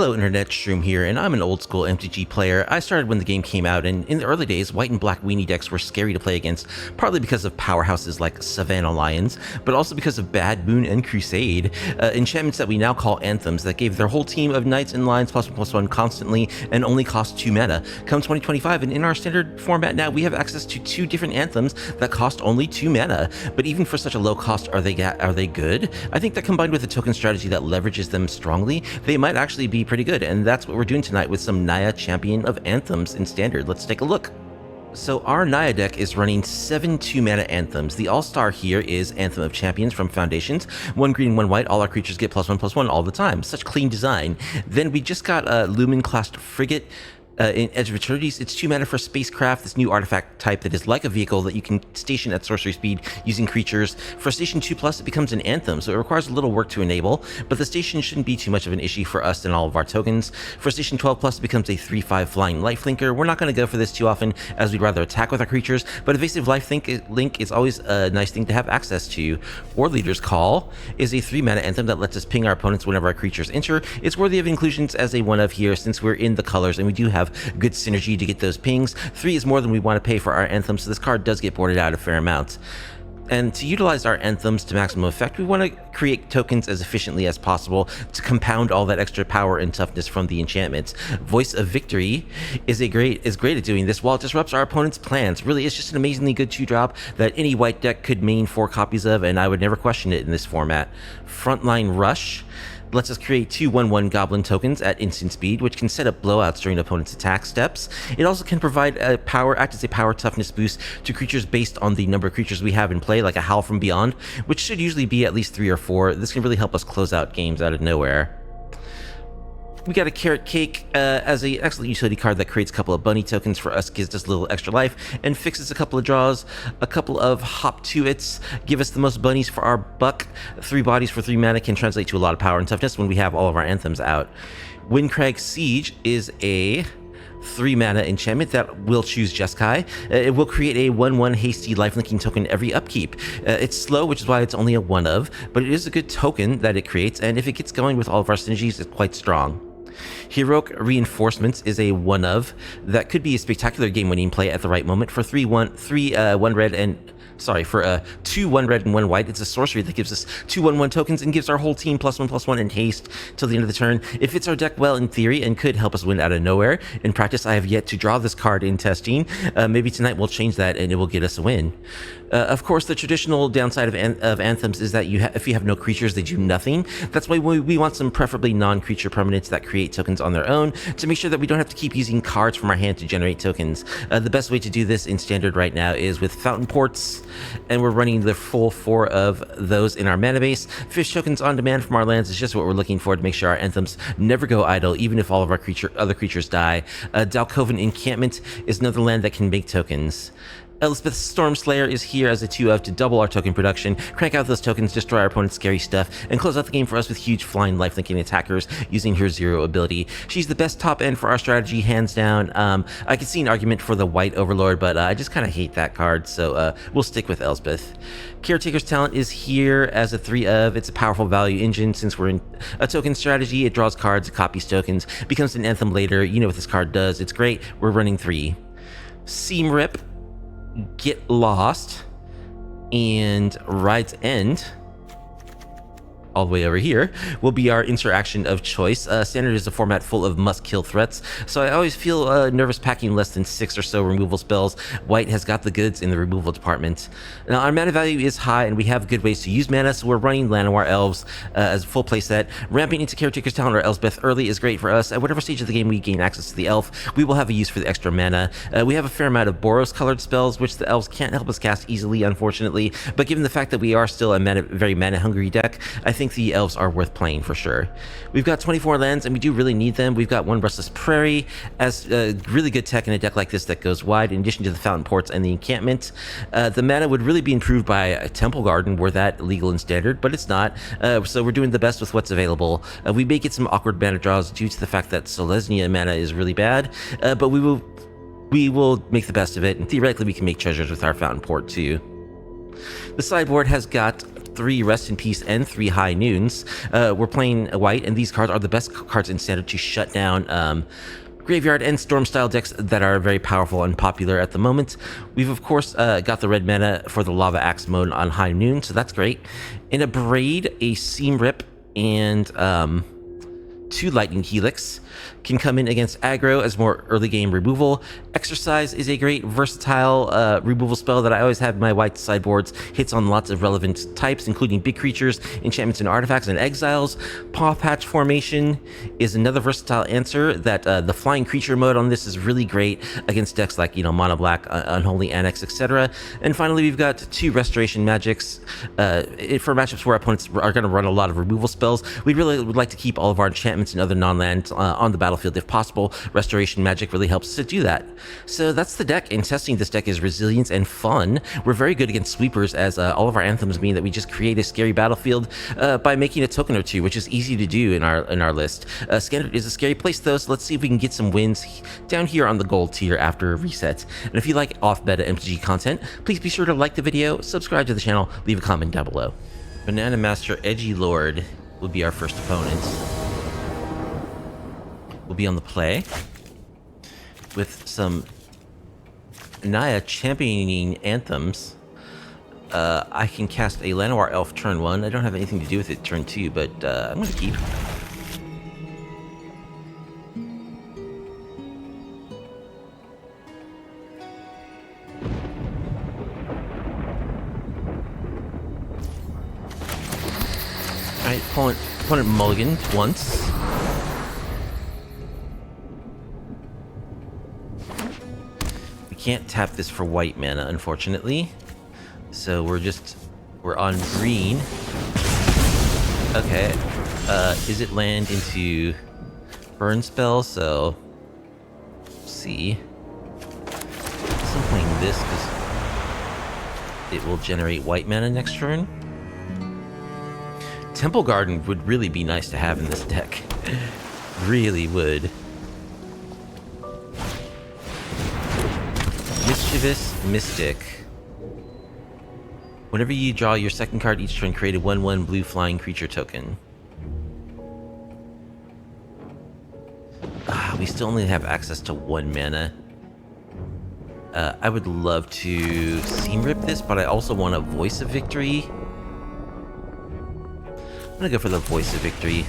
Hello Internet, Shroom here, and I'm an old school MTG player. I started when the game came out, and in the early days, white and black weenie decks were scary to play against, partly because of powerhouses like Savannah Lions, but also because of Bad Moon and Crusade, enchantments that we now call Anthems that gave their whole team of Knights and Lions +1/+1 constantly and only cost 2 mana. Come 2025, and in our standard format now, we have access to 2 different Anthems that cost only 2 mana, but even for such a low cost, are they good? I think that combined with a token strategy that leverages them strongly, they might actually be pretty good, and that's what we're doing tonight with some Naya Champion of Anthems in Standard. Let's take a look. So our Naya deck is running 7 2-mana Anthems. The all-star here is Anthem of Champions from Foundations. 1 green, 1 white, all our creatures get +1/+1 all the time. Such clean design. Then we just got a Lumen Class Frigate in Edge of Eternities. It's 2 mana for spacecraft, this new artifact type that is like a vehicle that you can station at sorcery speed using creatures. For station 2+, it becomes an Anthem, so it requires a little work to enable, but the station shouldn't be too much of an issue for us and all of our tokens. For station 12+, it becomes a 3/5 flying lifelinker. We're not going to go for this too often, as we'd rather attack with our creatures, but evasive lifelink is always a nice thing to have access to. Warleader's Call is a 3 mana Anthem that lets us ping our opponents whenever our creatures enter. It's worthy of inclusions as a 1-of here, since we're in the colors and we do have good synergy to get those pings. 3 is more than we want to pay for our Anthems, so this card does get boarded out a fair amount. And to utilize our Anthems to maximum effect, we want to create tokens as efficiently as possible to compound all that extra power and toughness from the enchantments. Voice of Victory is great at doing this while it disrupts our opponent's plans. Really, it's just an amazingly good 2-drop that any white deck could main 4 copies of, and I would never question it in this format. Frontline Rush lets us create 2 1/1 goblin tokens at instant speed, which can set up blowouts during opponent's attack steps. It also can provide act as a power toughness boost to creatures based on the number of creatures we have in play, like a Howl from Beyond, which should usually be at least 3 or 4. This can really help us close out games out of nowhere. We got a Carrot Cake as an excellent utility card that creates a couple of bunny tokens for us, gives us a little extra life, and fixes a couple of draws. A couple of Hop to It's give us the most bunnies for our buck. 3 bodies for 3 mana can translate to a lot of power and toughness when we have all of our Anthems out. Windcrag Siege is a 3 mana enchantment that will choose Jeskai. It will create a 1/1 hasty lifelinking token every upkeep. It's slow, which is why it's only a 1-of, but it is a good token that it creates, and if it gets going with all of our synergies, it's quite strong. Heroic Reinforcements is a 1-of that could be a spectacular game-winning play at the right moment for 2 1 red and 1 white. It's a sorcery that gives us 2 1/1 tokens and gives our whole team +1/+1 and haste till the end of the turn. It fits our deck well in theory and could help us win out of nowhere. In practice, I have yet to draw this card in testing. Maybe tonight we'll change that and it will get us a win. Of course, the traditional downside of Anthems is that if you have no creatures, they do nothing. That's why we want some preferably non-creature permanents that create tokens on their own to make sure that we don't have to keep using cards from our hand to generate tokens. The best way to do this in Standard right now is with Fountain Ports, and we're running the full 4 of those in our mana base. Fish tokens on demand from our lands is just what we're looking for to make sure our Anthems never go idle, even if all of our other creatures die. Dalcoven Encampment is another land that can make tokens. Elspeth Stormslayer is here as a 2-of to double our token production, crank out those tokens, destroy our opponent's scary stuff, and close out the game for us with huge flying lifelinking attackers using her 0 ability. She's the best top end for our strategy, hands down. I could see an argument for the White Overlord, but I just kind of hate that card, so we'll stick with Elspeth. Caretaker's Talent is here as a 3-of. It's a powerful value engine. Since we're in a token strategy, it draws cards, it copies tokens, becomes an Anthem later. You know what this card does. It's great. We're running 3. Seam Rip, Get Lost, and Ride's End, all the way over here, will be our interaction of choice. Standard is a format full of must-kill threats, so I always feel nervous packing less than 6 or so removal spells. White has got the goods in the removal department. Now, our mana value is high, and we have good ways to use mana, so we're running Llanowar Elves as a full playset. Ramping into Caretaker's Talent or Elspeth early is great for us. At whatever stage of the game we gain access to the Elf, we will have a use for the extra mana. We have a fair amount of Boros-colored spells, which the Elves can't help us cast easily, unfortunately, but given the fact that we are still a very mana-hungry deck, I think the Elves are worth playing for sure. We've got 24 lands, and we do really need them. We've got 1 Restless Prairie as really good tech in a deck like this that goes wide, in addition to the Fountain Ports and the Encampment. The mana would really be improved by a Temple Garden were that legal in Standard, but it's not, so we're doing the best with what's available. We may get some awkward mana draws due to the fact that Selesnya mana is really bad, but we will make the best of it, and theoretically we can make treasures with our Fountain Port too. The sideboard has got 3 Rest in Peace and 3 High Noons. We're playing white, and these cards are the best cards in Standard to shut down graveyard and storm style decks that are very powerful and popular at the moment. We've of course got the red mana for the Lava Axe mode on High Noon, so that's great. In a Braid, a Seam Rip, and 2 Lightning Helix can come in against aggro as more early game removal. Exercise is a great versatile removal spell that I always have in my white sideboards. Hits on lots of relevant types, including big creatures, enchantments and artifacts, and exiles. Paw Patch Formation is another versatile answer that the flying creature mode on this is really great against decks like, Mono Black, Unholy Annex, etc. And finally, we've got 2 Restoration Magics. For matchups where opponents are going to run a lot of removal spells, we really would like to keep all of our enchantments and other non-lands on the battlefield if possible. Restoration Magic really helps us to do that. So that's the deck, and testing this deck is resilience and fun. We're very good against sweepers, as all of our anthems mean that we just create a scary battlefield by making a token or 2, which is easy to do in our list. Standard is a scary place though, so let's see if we can get some wins down here on the gold tier after a reset. And if you like off-meta MTG content, please be sure to like the video, subscribe to the channel, leave a comment down below. Banana Master Edgy Lord will be our first opponent. We'll be on the play with some Naya championing Anthems. I can cast a Llanowar Elf turn 1. I don't have anything to do with it turn 2, but I'm going to keep. Alright, opponent mulliganed once. Can't tap this for white mana, unfortunately. So we're on green. Okay. Is it land into burn spell? So see. I'm playing this because it will generate white mana next turn. Temple Garden would really be nice to have in this deck. Really would. Mischievous Mystic. Whenever you draw your second card each turn, create a 1/1 blue flying creature token. We still only have access to 1 mana. I would love to Seam Rip this, but I also want a Voice of Victory. I'm gonna go for the Voice of Victory.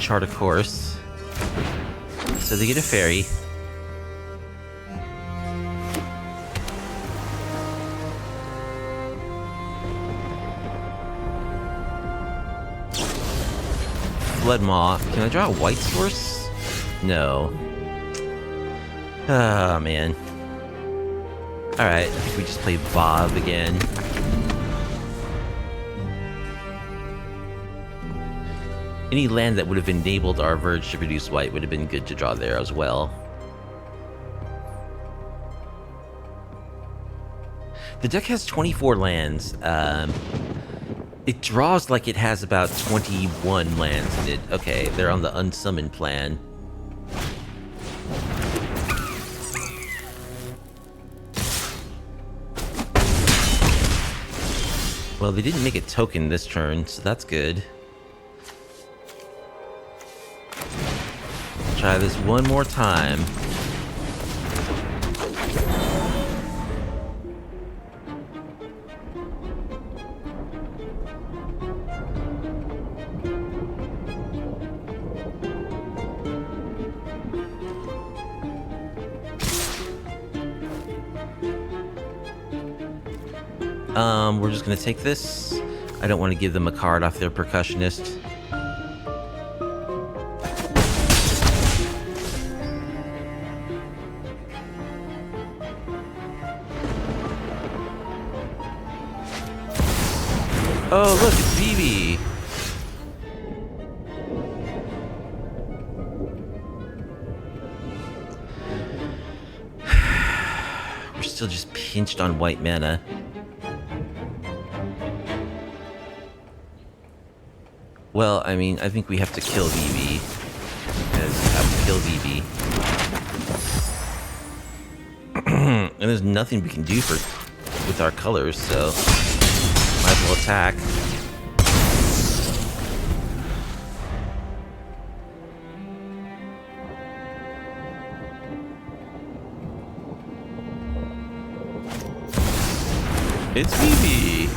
Chart a course. So they get a fairy. Blood Maw. Can I draw a white source? No. Oh man. Alright, I think we just play Bob again. Any land that would have enabled our Verge to produce white would have been good to draw there as well. The deck has 24 lands. It draws like it has about 21 lands in it. Okay, they're on the unsummoned plan. Well, they didn't make a token this turn, so that's good. Try this one more time. We're just gonna take this. I don't want to give them a card off their Percussionist. Oh, look, it's Vivi! still just pinched on white mana. Well, I mean, I think we have to kill Vivi. Because we have to kill Vivi. And there's nothing we can do with our colors, so might as well attack. It's Vivi!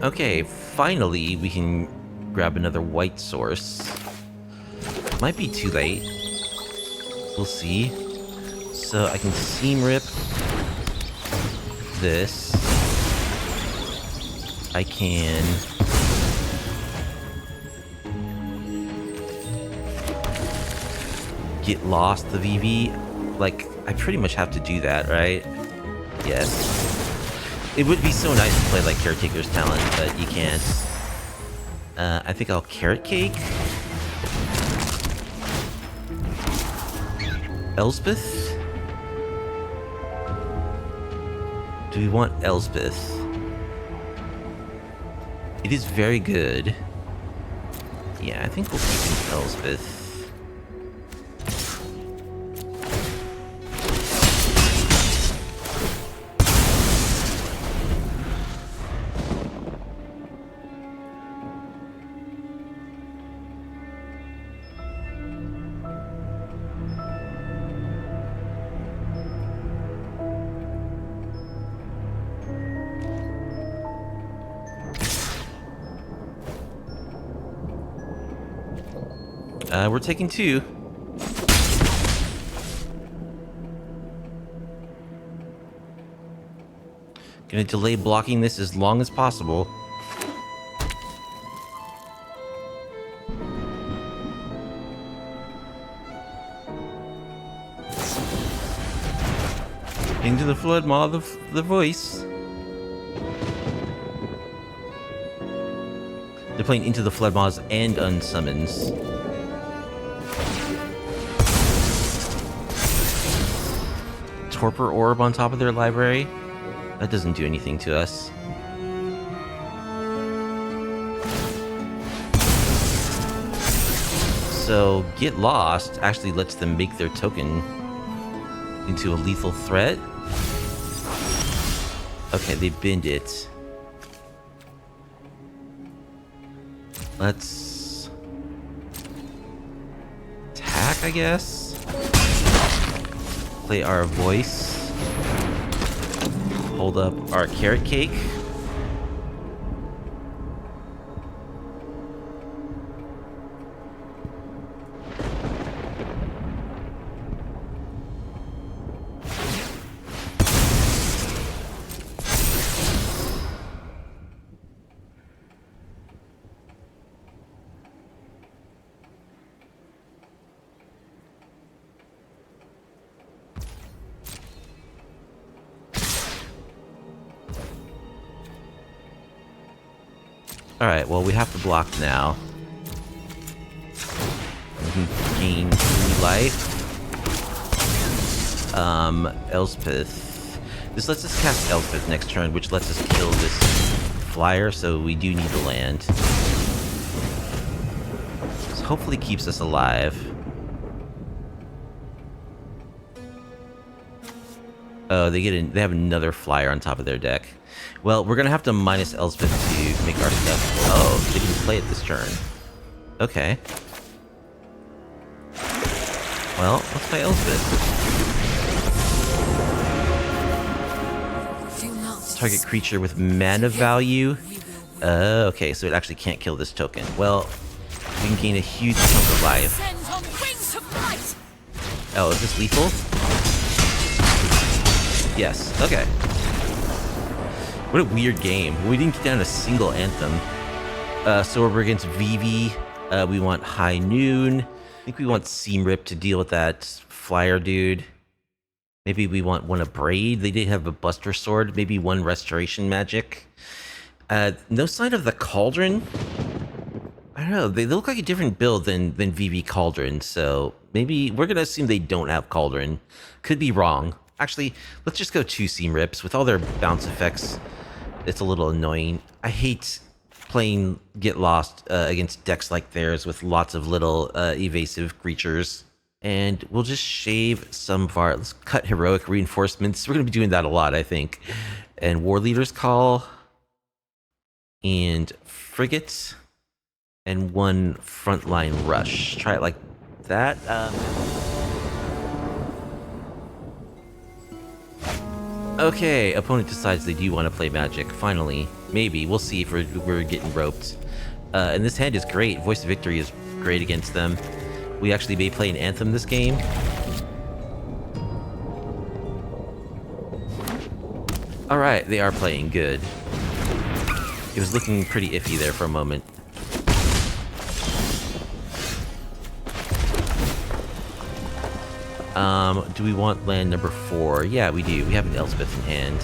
Okay, finally we can grab another white source. Might be too late. We'll see. So I can seam rip this. I can get lost the Vivi. Like, I pretty much have to do that, right? Yes. It would be so nice to play like Caretaker's Talent, but you can't. I think I'll Carrot Cake. Elspeth? Do we want Elspeth? It is very good. Yeah, I think we'll keep in Elspeth. We're taking 2. Gonna delay blocking this as long as possible. Into the flood maw, the voice. They're playing Into the Flood Maws and Unsummons. Torpor Orb on top of their library? That doesn't do anything to us. So, Get Lost actually lets them make their token into a lethal threat. Okay, they binned it. Let's attack, I guess. Play our voice. Hold up our Carrot Cake. Alright, well, we have to block now. We can gain 3 life. Elspeth. This lets us cast Elspeth next turn, which lets us kill this flyer, so we do need the land. This hopefully keeps us alive. Oh, they have another flyer on top of their deck. Well, we're gonna have to minus Elspeth to make our stuff. Oh, they didn't play it this turn. Okay. Well, let's play Elspeth. Target creature with mana value. Okay, so it actually can't kill this token. Well, we can gain a huge chunk of life. Oh, is this lethal? Yes, okay. What a weird game. We didn't get down a single Anthem. So we're against Vivi. We want High Noon. I think we want Seam Rip to deal with that flyer dude. Maybe we want one of Braid. They did have a Buster Sword. Maybe one Restoration Magic. No sign of the Cauldron. I don't know. They look like a different build than Vivi Cauldron, so maybe we're gonna assume they don't have Cauldron. Could be wrong. Actually, let's just go 2 Seam Rips. With all their bounce effects, it's a little annoying. I hate playing Get Lost against decks like theirs with lots of little evasive creatures. And we'll just shave some of our... Let's cut Heroic Reinforcements. We're going to be doing that a lot, I think. And Warleader's Call. And Frigates. And 1 Frontline Rush. Try it like that. Okay, opponent decides they do want to play Magic. Finally. Maybe. We'll see if we're getting roped. And this hand is great. Voice of Victory is great against them. We actually may play an Anthem this game. Alright, they are playing good. It was looking pretty iffy there for a moment. Do we want land number 4? Yeah, we do. We have an Elspeth in hand.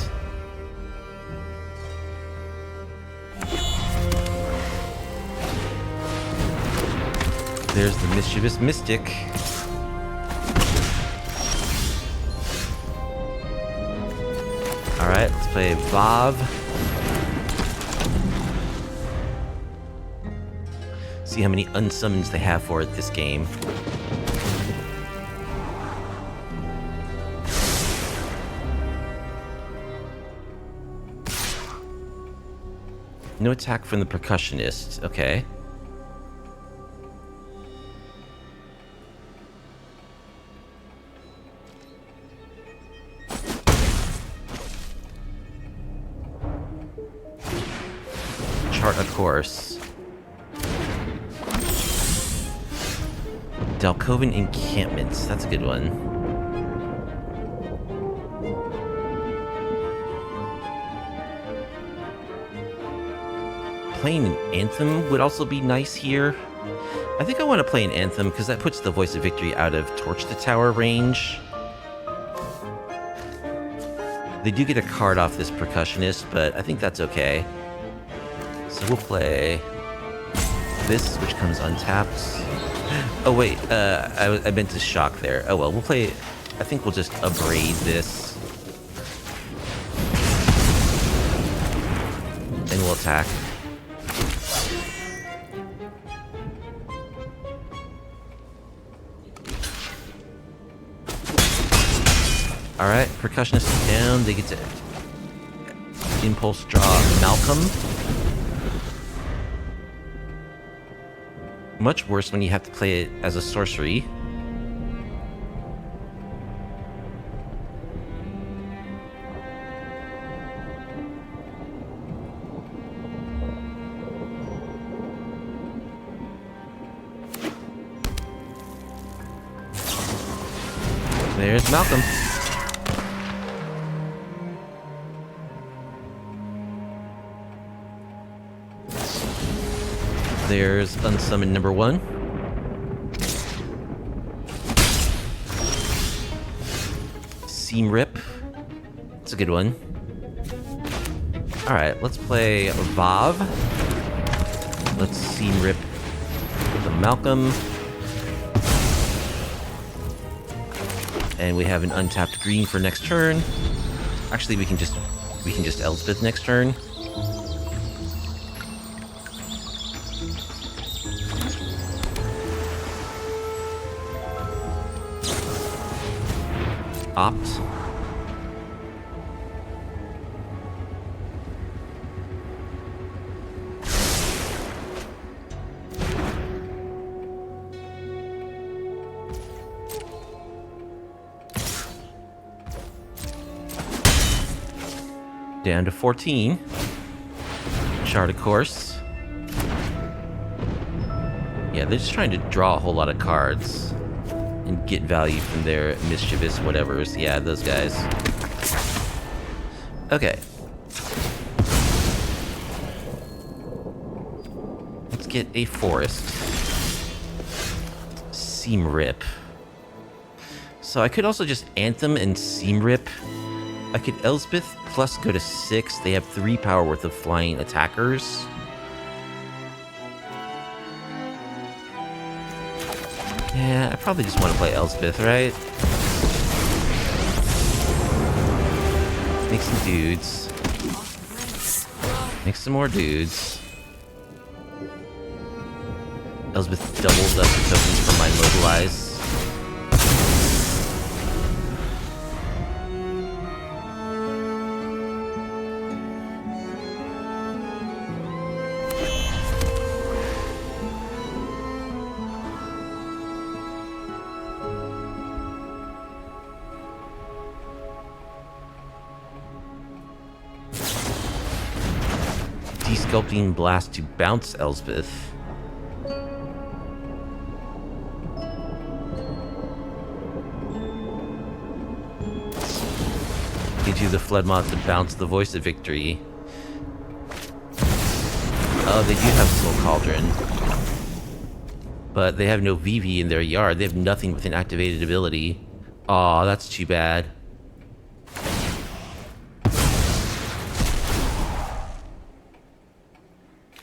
There's the Mischievous Mystic. Alright, let's play Vav. See how many unsummons they have for it this game. No attack from the Percussionist. Okay. Chart a course. Dalkovan Encampments. That's a good one. Playing an Anthem would also be nice here. I think I want to play an Anthem because that puts the Voice of Victory out of Torch the Tower range. They do get a card off this Percussionist, but I think that's okay. So we'll play this, which comes untapped. Oh wait, I meant to shock there. Oh well, we'll play... I think we'll just abrade this. And we'll attack. Alright, Percussionist is down. They get to impulse draw Malcolm. Much worse when you have to play it as a sorcery. There's Malcolm. There's unsummon number 1. Seam Rip. That's a good one. Alright, let's play Vav. Let's Seam Rip the Malcolm. And we have an untapped green for next turn. Actually, we can just Elspeth next turn. Opt. Down to 14. Chart a course. Yeah, they're just trying to draw a whole lot of cards and get value from their mischievous whatevers. Yeah, those guys. Okay. Let's get a forest. Seam Rip. So I could also just Anthem and Seam Rip. I could Elspeth plus go to 6. They have 3 power worth of flying attackers. Yeah, I probably just want to play Elspeth, right? Make some dudes. Make some more dudes. Elspeth doubles up the tokens for my mobilize. Desculpting Blast to bounce Elspeth. Gives you the Flood mod to bounce the Voice of Victory. Oh, they do have Soul Cauldron. But they have no Vivi in their yard. They have nothing with an activated ability. Aw, that's too bad.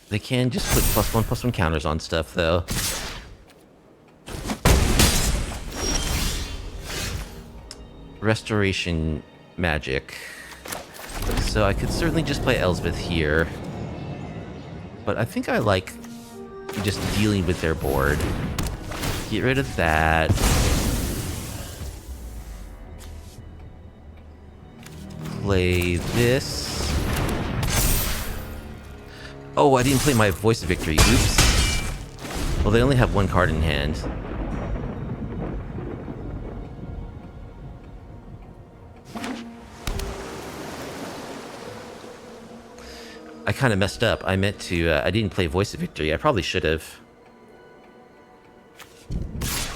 They can just put +1/+1 counters on stuff, though. Restoration magic. So I could certainly just play Elspeth here. But I think I like just dealing with their board. Get rid of that. Play this. Oh, I didn't play my Voice of Victory. Oops. Well, they only have one card in hand. I kind of messed up. I meant to... I didn't play Voice of Victory. I probably should have.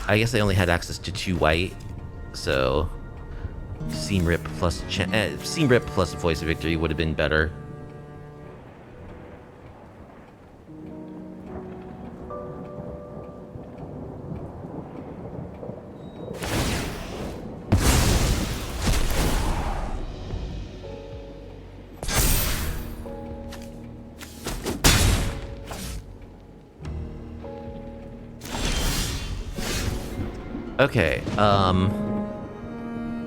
I guess I only had access to 2 white. So... Seam Rip plus... Seam Rip plus Voice of Victory would have been better. Okay,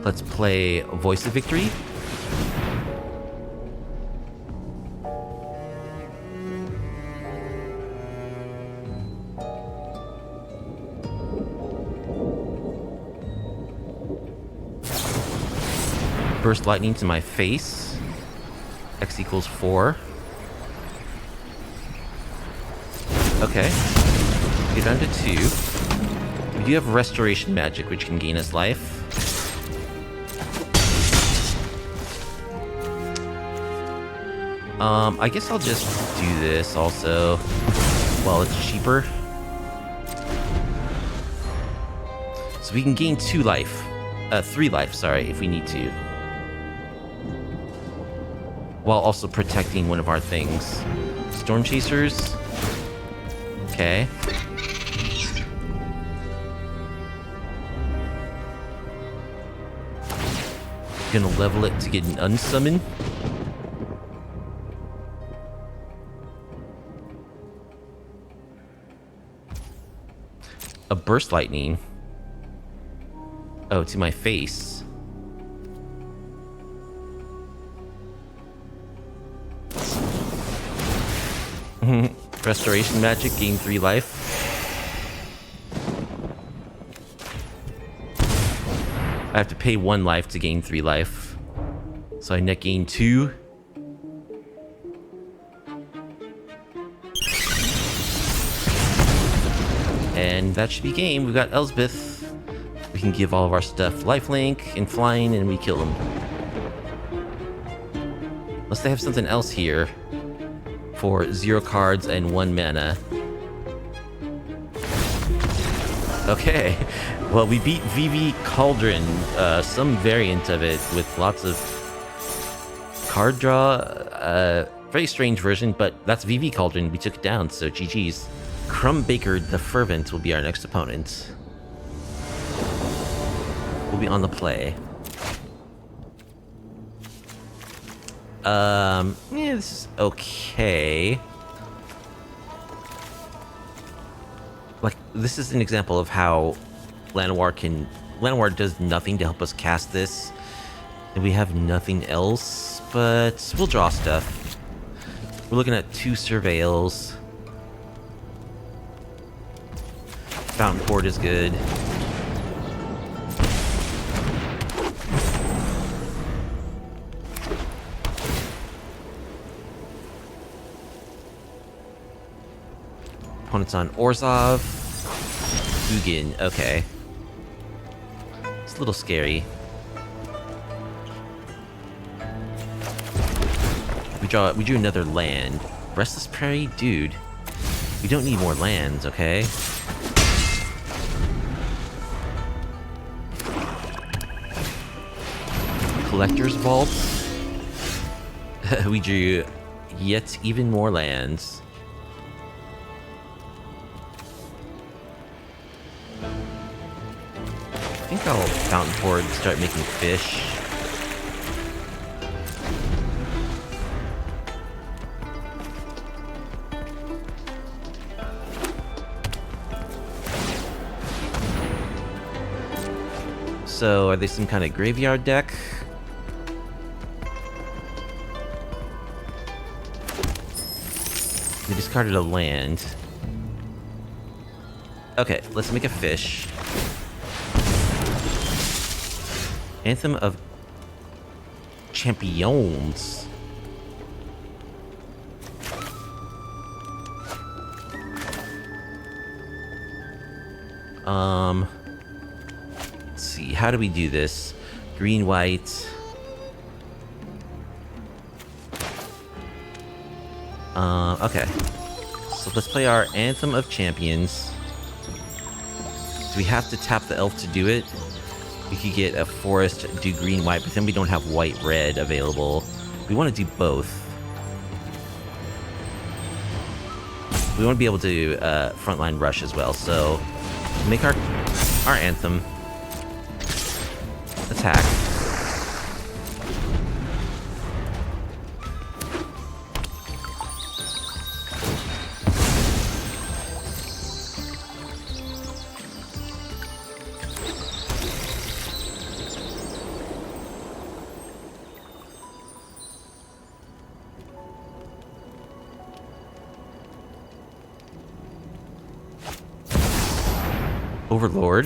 let's play Voice of Victory. Burst Lightning to my face. X equals 4. Okay, get down to 2. We do have Restoration Magic, which can gain us life. I guess I'll just do this also. Well, it's cheaper. So we can gain 2 life. 3 life, sorry, if we need to. While also protecting one of our things. Storm Chasers. Okay. Gonna level it to get an unsummon. A Burst Lightning. Oh, to my face. Restoration Magic, gain 3 life. I have to pay 1 life to gain 3 life. So I net gain 2. And that should be game. We've got Elspeth. We can give all of our stuff lifelink and flying, and we kill them. Unless they have something else here for 0 cards and 1 mana. Okay. Well, we beat Vivi Cauldron, some variant of it with lots of card draw. Very strange version, but that's Vivi Cauldron. We took it down, so GG's. Crumb Baker the Fervent will be our next opponent. We'll be on the play. Yeah, this is okay. Like, this is an example of how Llanowar does nothing to help us cast this. And we have nothing else, but we'll draw stuff. We're looking at 2 surveils. Fountain Port is good. Opponent's on Orzhov. Ugin, okay. It's a little scary. We drew another land. Restless Prairie? Dude. We don't need more lands, okay? Collector's Vault. We drew yet even more lands. I think I'll Fountain Port and start making fish. So, are they some kind of graveyard deck? They discarded a land. Okay, let's make a fish. Anthem of Champions. Let's see, how do we do this? Green, white. Okay. So let's play our Anthem of Champions. Do we have to tap the elf to do it? We could get a forest, do green, white, but then we don't have white, red available. We want to do both. We want to be able to frontline rush as well, so make our Anthem. Attack. Overlord.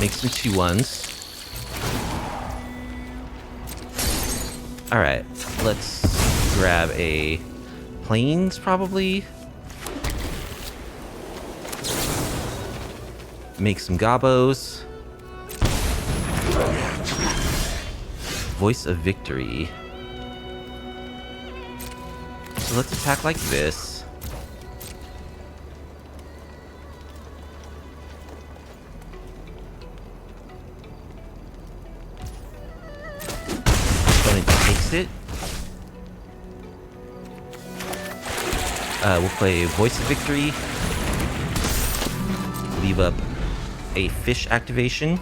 Make some 2/1s. Alright, let's grab a plains, probably. Make some gobos. Voice of Victory. So let's attack like this. It. We'll play Voice of Victory. Leave up a fish activation.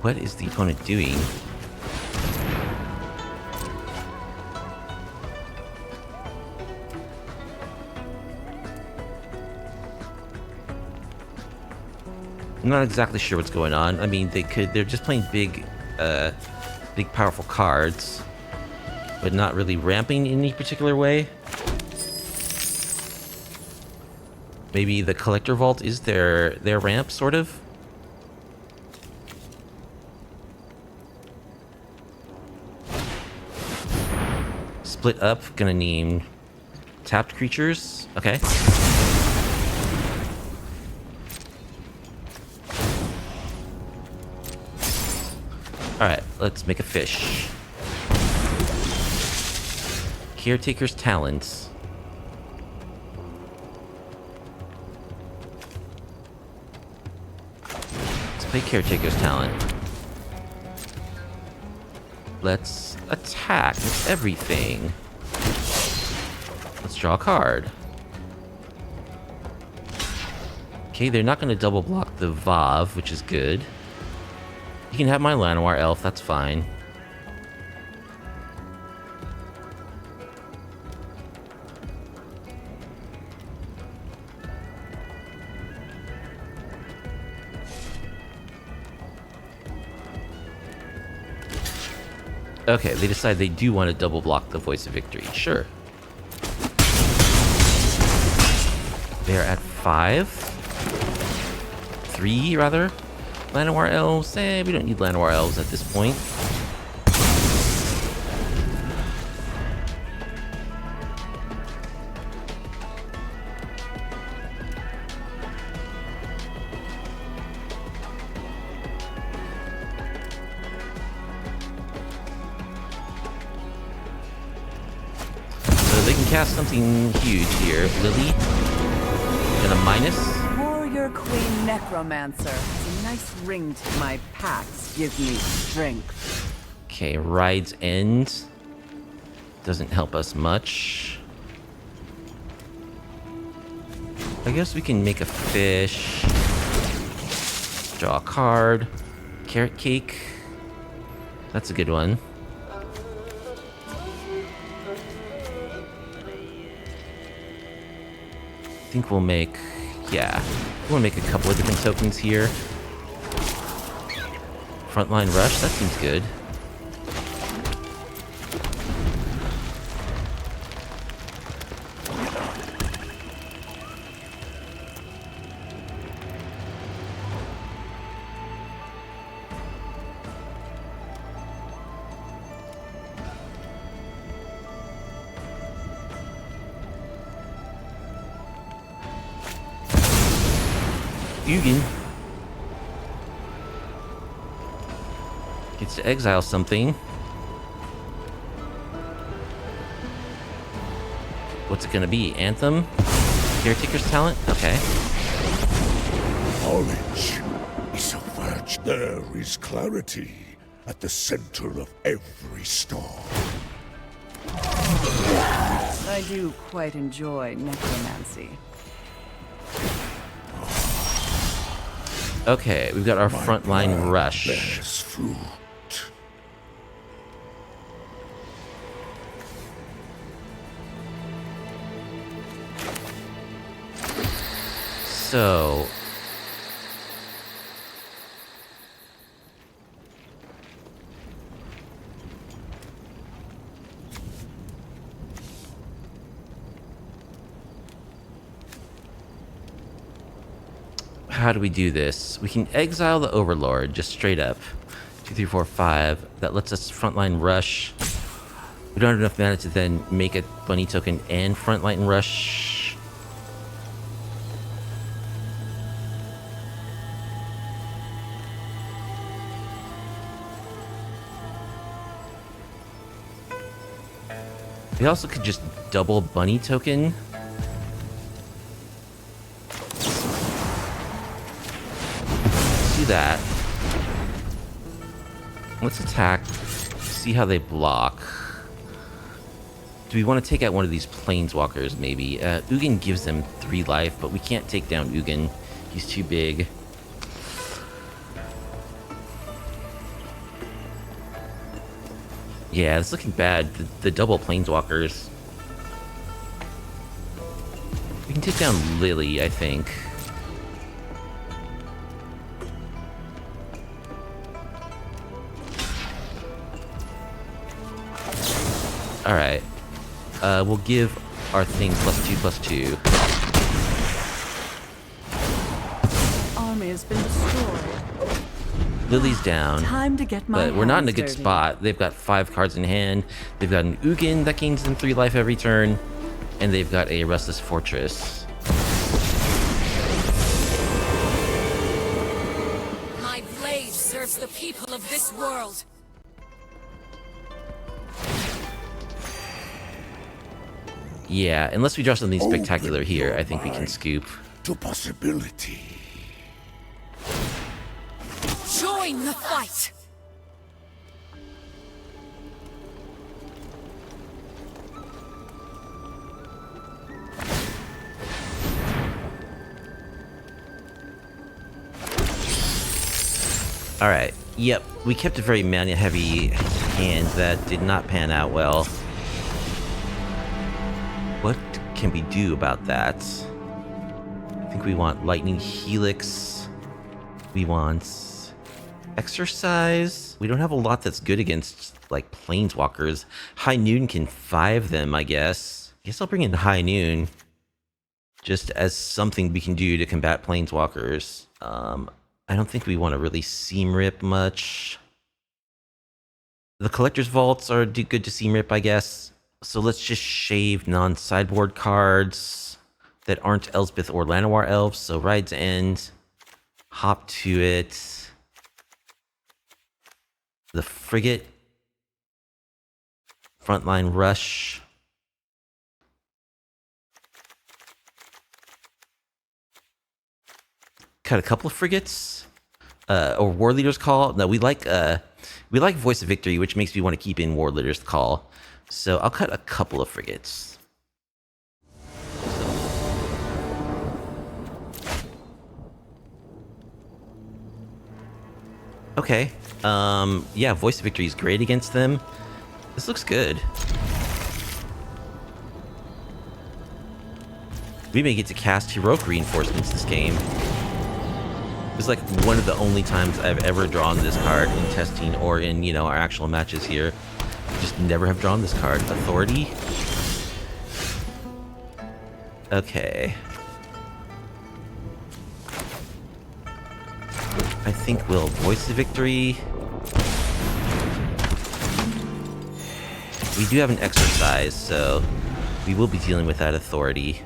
What is the opponent doing? I'm not exactly sure what's going on. I mean, they're just playing big powerful cards, but not really ramping in any particular way. Maybe the Collector Vault is their ramp, sort of? Split up, gonna name tapped creatures. Okay. Alright, let's make a fish. Caretaker's Talents. Let's play Caretaker's Talent. Let's attack with everything. draw a card. Okay, they're not going to double block the Vav, which is good. You can have my Llanowar Elf, that's fine. Okay, they decide they do want to double block the Voice of Victory. Sure. They're at 5. 3, rather. Llanowar Elves. We don't need Llanowar Elves at this point. They can cast something huge here. Lily, and a minus. Warrior Queen Necromancer has a nice ring to my packs. Give me strength. Okay, Ride's End doesn't help us much. I guess we can make a fish. Draw a card. Carrot Cake. That's a good one. I think we'll make, yeah, we'll make a couple of different tokens here. Frontline Rush, that seems good. Ugin gets to exile something. What's it gonna be? Anthem? Caretaker's talent? Okay. Knowledge is a virtue. There is clarity at the center of every storm. I do quite enjoy necromancy. Okay, we've got our frontline rush. Bears fruit. So how do we do this? We can exile the Overlord just straight up. 2, 3, 4, 5. That lets us frontline rush. We don't have enough mana to then make a bunny token and frontline rush. We also could just double bunny token. That. Let's attack, see how they block. Do we want to take out one of these planeswalkers, maybe? Ugin gives them 3 life, but we can't take down Ugin. He's too big. Yeah, it's looking bad. The double planeswalkers. We can take down Lily, I think. Alright. We'll give our thing +2/+2. Army has been destroyed. Lily's down. Time to get my but we're not in a good hands dirty. spot. They've got 5 cards in hand. They've got an Ugin that gains them 3 life every turn. And they've got a Restless Fortress. My blade serves the people of this world. Yeah, unless we draw something spectacular here, I think we can scoop. To possibility. Join the fight! Alright, yep, we kept a very mana-heavy hand that did not pan out well. What can we do about that? I think we want Lightning Helix. We want Exercise. We don't have a lot that's good against, like, Planeswalkers. High Noon can 5 them, I guess. I guess I'll bring in High Noon. Just as something we can do to combat Planeswalkers. I don't think we want to really Seam Rip much. The Collector's Vaults are good to Seam Rip, I guess. So let's just shave non-sideboard cards that aren't Elspeth or Llanowar Elves. So Ride's End. Hop to it. The Frigate. Frontline Rush. Cut a couple of Frigates. Or Warleader's Call. No, we like Voice of Victory, which makes me want to keep in Warleader's Call. So I'll cut a couple of Frigates. Okay. Yeah, Voice of Victory is great against them. This looks good. We may get to cast Heroic Reinforcements this game. It's like one of the only times I've ever drawn this card in testing or in, you know, our actual matches here. Just never have drawn this card. Authority. Okay. I think we'll Voice of Victory. We do have an Exercise, so we will be dealing with that Authority.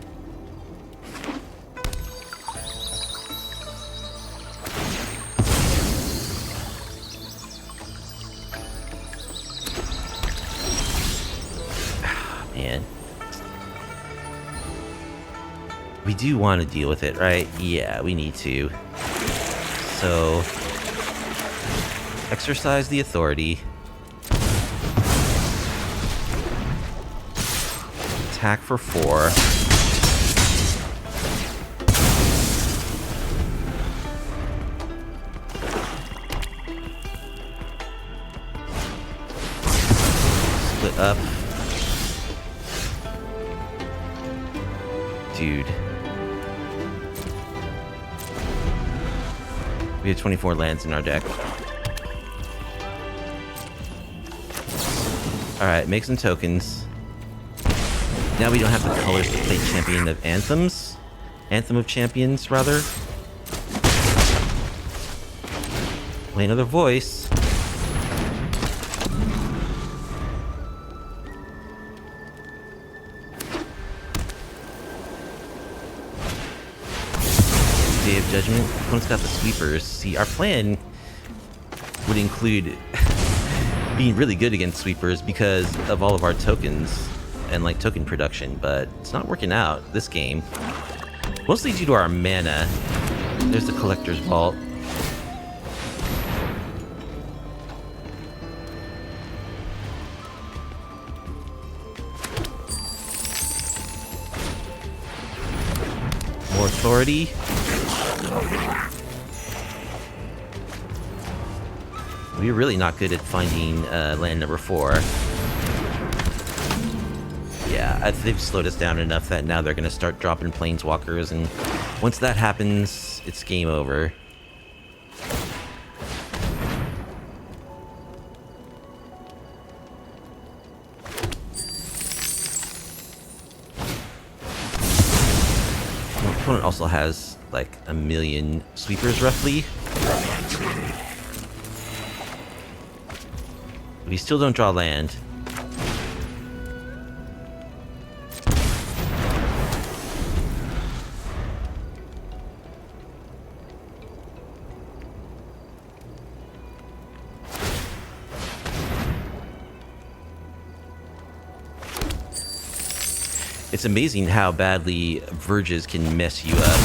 Man. We do want to deal with it, right? Yeah, we need to. So, Exercise the Authority. Attack for 4. Split up. Dude. We have 24 lands in our deck. Alright, make some tokens. Now we don't have the colors to play Champion of Anthems. Anthem of Champions, rather. Play another Voice. Day of Judgment. Opponent's got the Sweepers. See, our plan would include being really good against Sweepers because of all of our tokens and like token production, but it's not working out this game. Mostly due to our mana. There's the Collector's Vault. More Authority. We're really not good at finding land number 4. Yeah, they've slowed us down enough that now they're going to start dropping Planeswalkers, and once that happens, it's game over. My opponent also has like a million Sweepers roughly. We still don't draw land. It's amazing how badly Verges can mess you up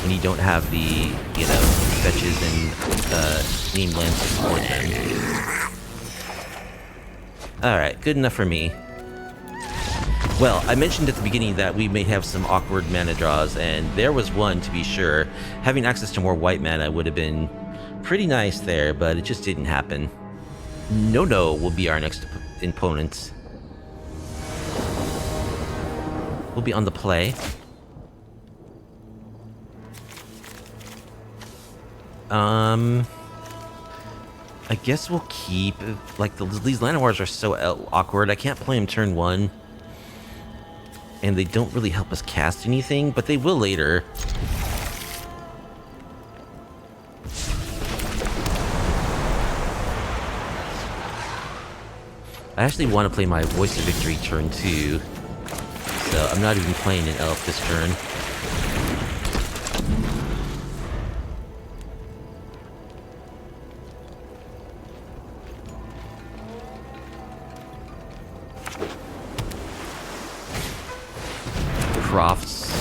when you don't have the, you know, fetches and named lands to support them. Alright, good enough for me. Well, I mentioned at the beginning that we may have some awkward mana draws, and there was one to be sure. Having access to more white mana would have been pretty nice there, but it just didn't happen. No will be our next opponent. We'll be on the play. I guess we'll keep, like, these Llanowars are so awkward. I can't play them turn 1. And they don't really help us cast anything, but they will later. I actually want to play my Voice of Victory turn 2. So I'm not even playing an elf this turn. Crofts.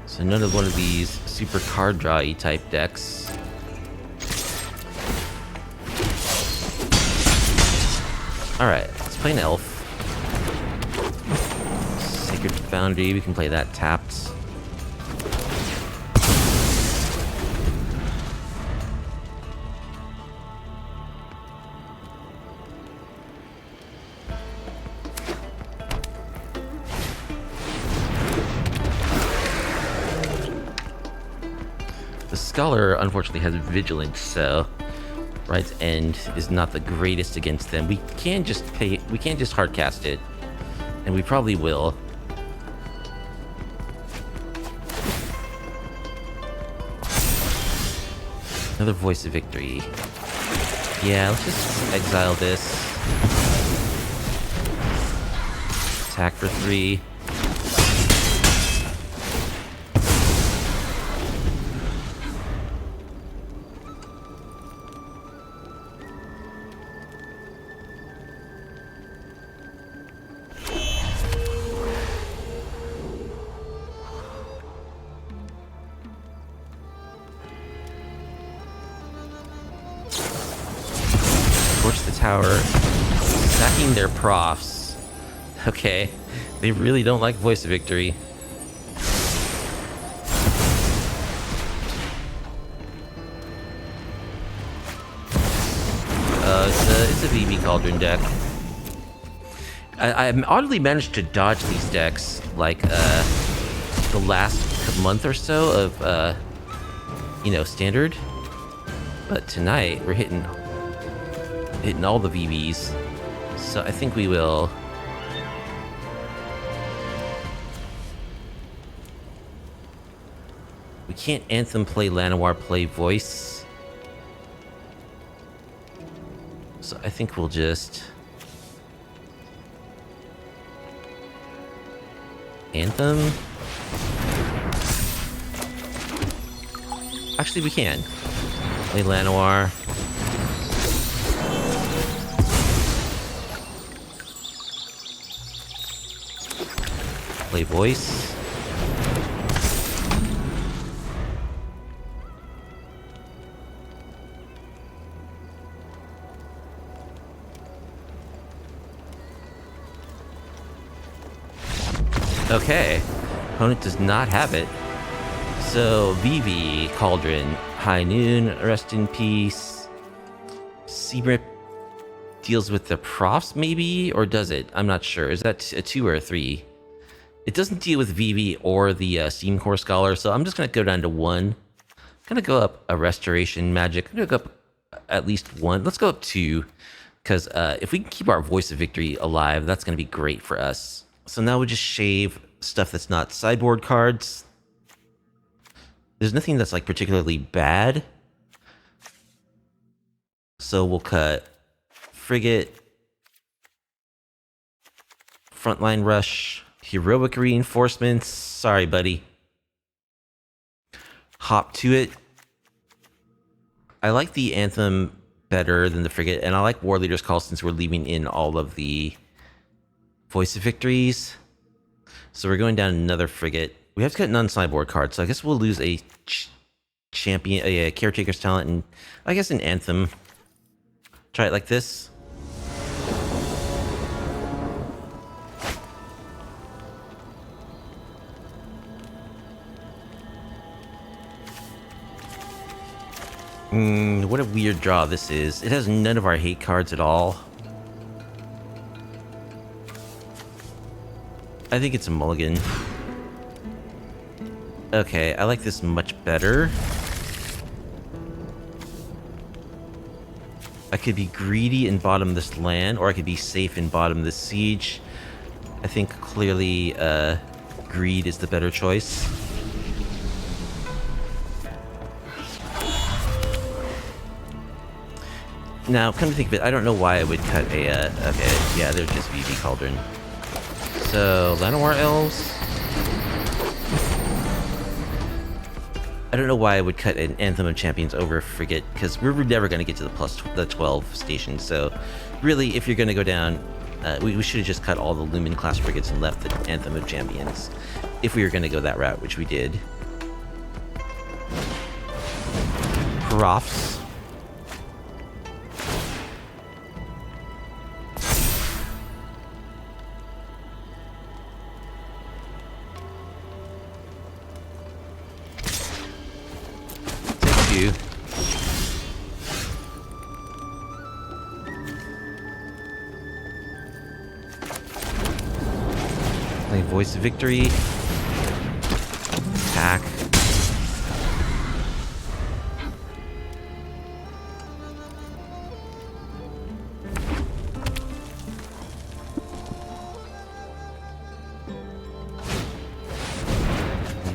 So none of one of these super card draw-y type decks. Alright, let's play an elf. Sacred Foundry, we can play that tapped. The Scholar, unfortunately, has Vigilance, so Right's End is not the greatest against them. We can't just hard cast it, and we probably will. Another Voice of Victory. Yeah, let's just exile this. Attack for 3. Tower, sacking their profs. Okay, they really don't like Voice of Victory. It's a Vivi Cauldron deck. I oddly managed to dodge these decks like the last month or so of standard, but tonight we're hitting all the VVs, so I think we will. We can't Anthem play Llanowar play Voice, so I think we'll just Anthem. Actually, we can play Llanowar. Play Voice. Okay. Opponent does not have it. So, Vivi Cauldron, High Noon, Rest in Peace. Seabrip deals with the profs, maybe? Or does it? I'm not sure. Is that a 2 or a 3? It doesn't deal with Vivi or the Steam Core Scholar, so I'm just going to go down to 1. I'm going to go up a Restoration Magic. I'm going to go up at least 1. Let's go up 2, because if we can keep our Voice of Victory alive, that's going to be great for us. So now we just shave stuff that's not sideboard cards. There's nothing that's like particularly bad. So we'll cut Frigate, Frontline Rush, Heroic Reinforcements. Sorry, buddy. Hop to it. I like the Anthem better than the Frigate, and I like Warleader's Call since we're leaving in all of the Voice of Victories. So we're going down another Frigate. We have to cut non-sideboard cards, so I guess we'll lose a champion, a Caretaker's Talent, and I guess an Anthem. Try it like this. What a weird draw this is. It has none of our hate cards at all. I think it's a mulligan. Okay, I like this much better. I could be greedy and bottom this land, or I could be safe and bottom this siege. I think clearly greed is the better choice. Now, come to think of it, I don't know why I would cut a, okay, yeah, there's just Vivi Cauldron. So, Llanowar Elves. I don't know why I would cut an Anthem of Champions over a Frigate, because we're never going to get to the 12 station, so really, if you're going to go down, we should have just cut all the Lumen Class Frigates and left the Anthem of Champions, if we were going to go that route, which we did. Profs. You. Play Voice of Victory. Attack.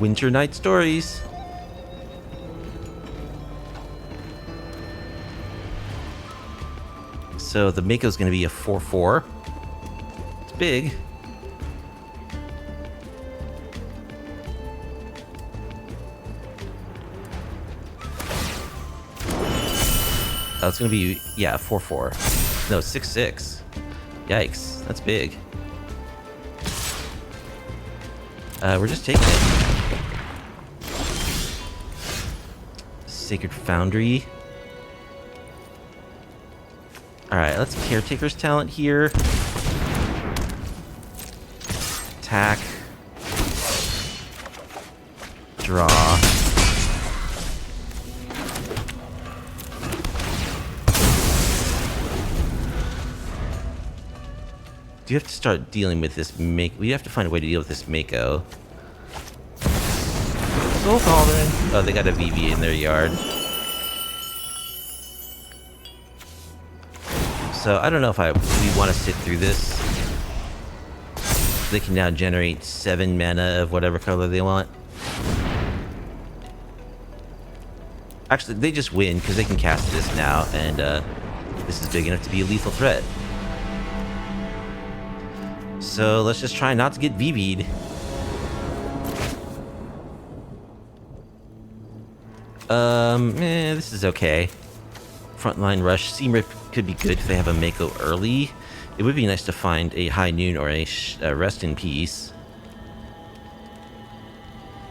Winter Night Stories. So the Mako is going to be a 4/4. It's big. Oh, it's going to be, yeah, a 4/4. No, 6/6. Yikes, that's big. We're just taking it. Sacred Foundry. Alright, let's Caretaker's Talent here. Attack. Draw. Do you have to start dealing with this we have to find a way to deal with this Mako. Soul Cauldron. Oh, they got a Vivi in their yard. So I don't know if we want to sit through this. They can now generate 7 mana of whatever color they want. Actually, they just win because they can cast this now, and this is big enough to be a lethal threat. So let's just try not to get VV'd. This is okay. Frontline Rush. Seam Rip could be good if they have a Mako early. It would be nice to find a High Noon or a Rest in Peace.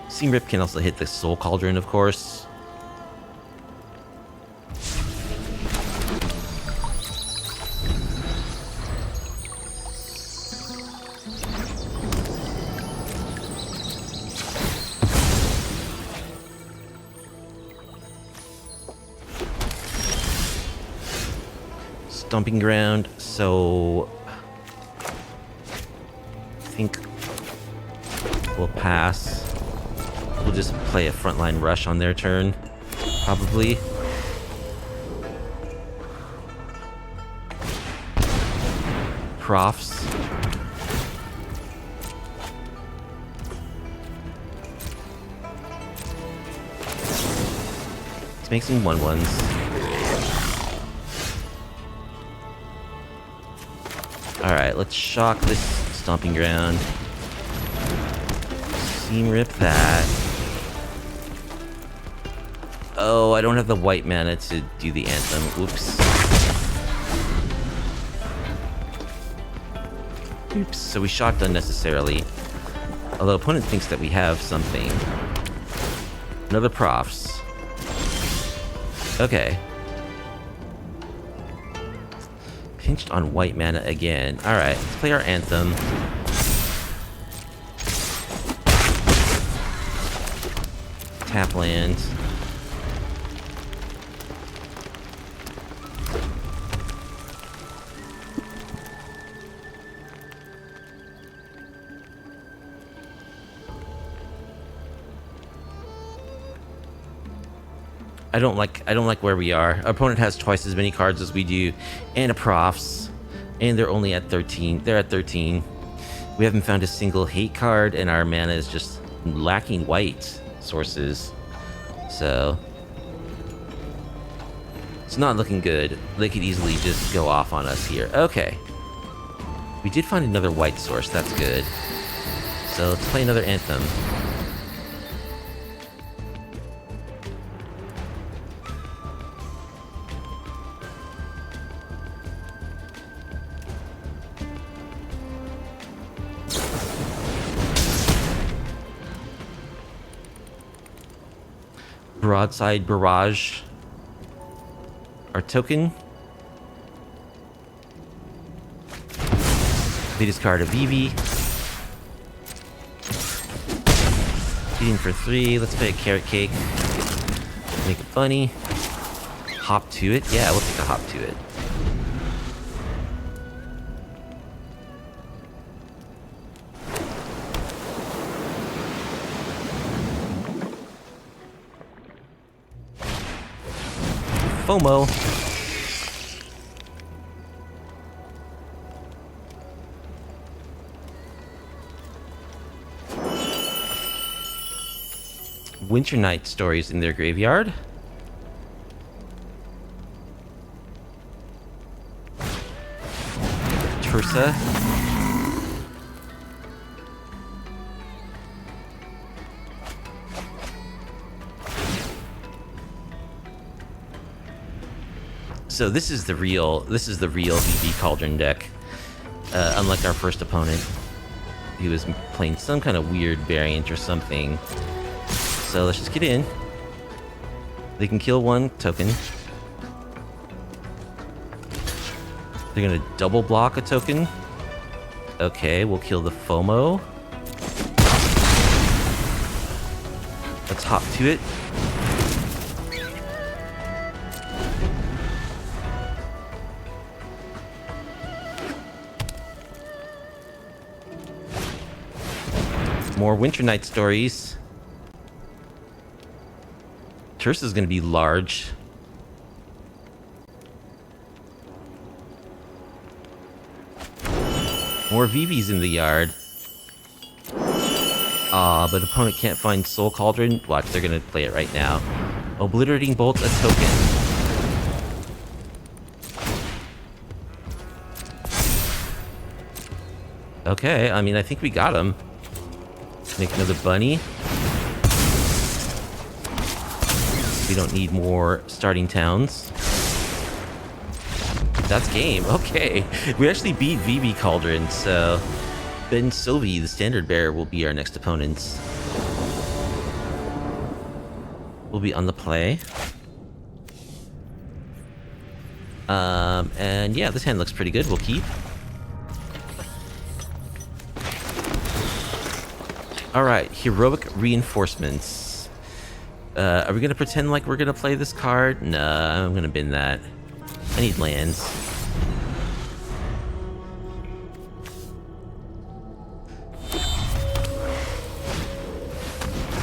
Seam Rip can also hit the Soul Cauldron, of course. Stomping Ground, so I think we'll pass. We'll just play a Frontline Rush on their turn, probably. Profs. Let's make some 1/1s. Alright, let's shock this Stomping Ground. Seam Rip that. Oh, I don't have the white mana to do the Anthem. Oops. Oops, so we shocked unnecessarily. Although opponent thinks that we have something. Another Profs. Okay. Pinched on white mana again. Alright, let's play our Anthem. Tap land. I don't like where we are. Our opponent has twice as many cards as we do, and a profs, and they're only at 13. They're at 13. We haven't found a single hate card, and our mana is just lacking white sources. So it's not looking good. They could easily just go off on us here. Okay. We did find another white source. That's good. So let's play another Anthem. Broadside Barrage. Our token. We discard a Vivi. Feeding for 3. Let's play a Carrot Cake. Make a bunny. Hop to it. Yeah, we'll take a hop to it. FOMO. Winter Night Stories in their graveyard. Tursa. So this is the real Vivi Cauldron deck. Unlike our first opponent, he was playing some kind of weird variant or something. So let's just get in. They can kill one token. They're gonna double block a token. Okay, we'll kill the FOMO. Let's hop to it. More Winter Night Stories. Tursa's gonna be large. More Vivis in the yard. But opponent can't find Soul Cauldron. Watch, they're gonna play it right now. Obliterating Bolt, a token. Okay, I mean, I think we got him. Make another bunny. We don't need more starting towns. That's game. Okay. We actually beat Vivi Cauldron, so Ben Sylvie, the standard bearer, will be our next opponents. We'll be on the play. And yeah, this hand looks pretty good. We'll keep. Alright, Heroic Reinforcements. Are we gonna pretend like we're gonna play this card? Nah, I'm gonna bin that. I need lands.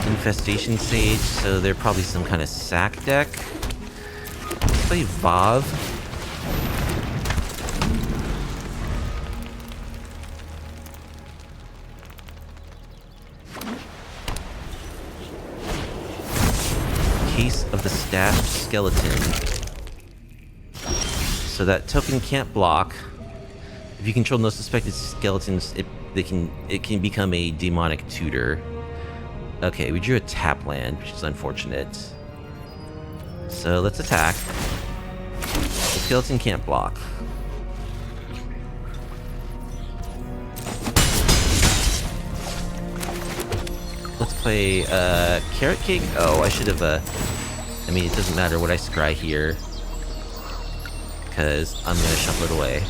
Infestation Sage, so they're probably some kind of sack deck. Let's play Vav. Case of the Stashed Skeleton. So that token can't block. If you control no suspected skeletons, it can become a demonic tutor. Okay, we drew a tap land, which is unfortunate. So let's attack. The skeleton can't block. Let's play Carrot Cake. Oh, I should have. I mean, it doesn't matter what I scry here, because I'm gonna shuffle it away.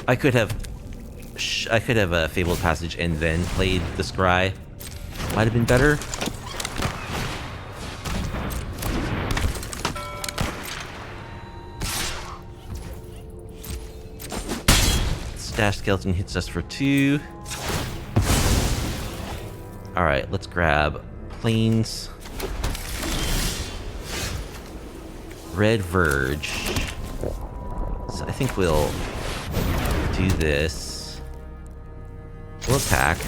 I could have Fabled Passage and then played the scry. Might have been better. Stash Skeleton hits us for 2. Alright, let's grab planes. Red Verge. So I think we'll do this. We'll attack.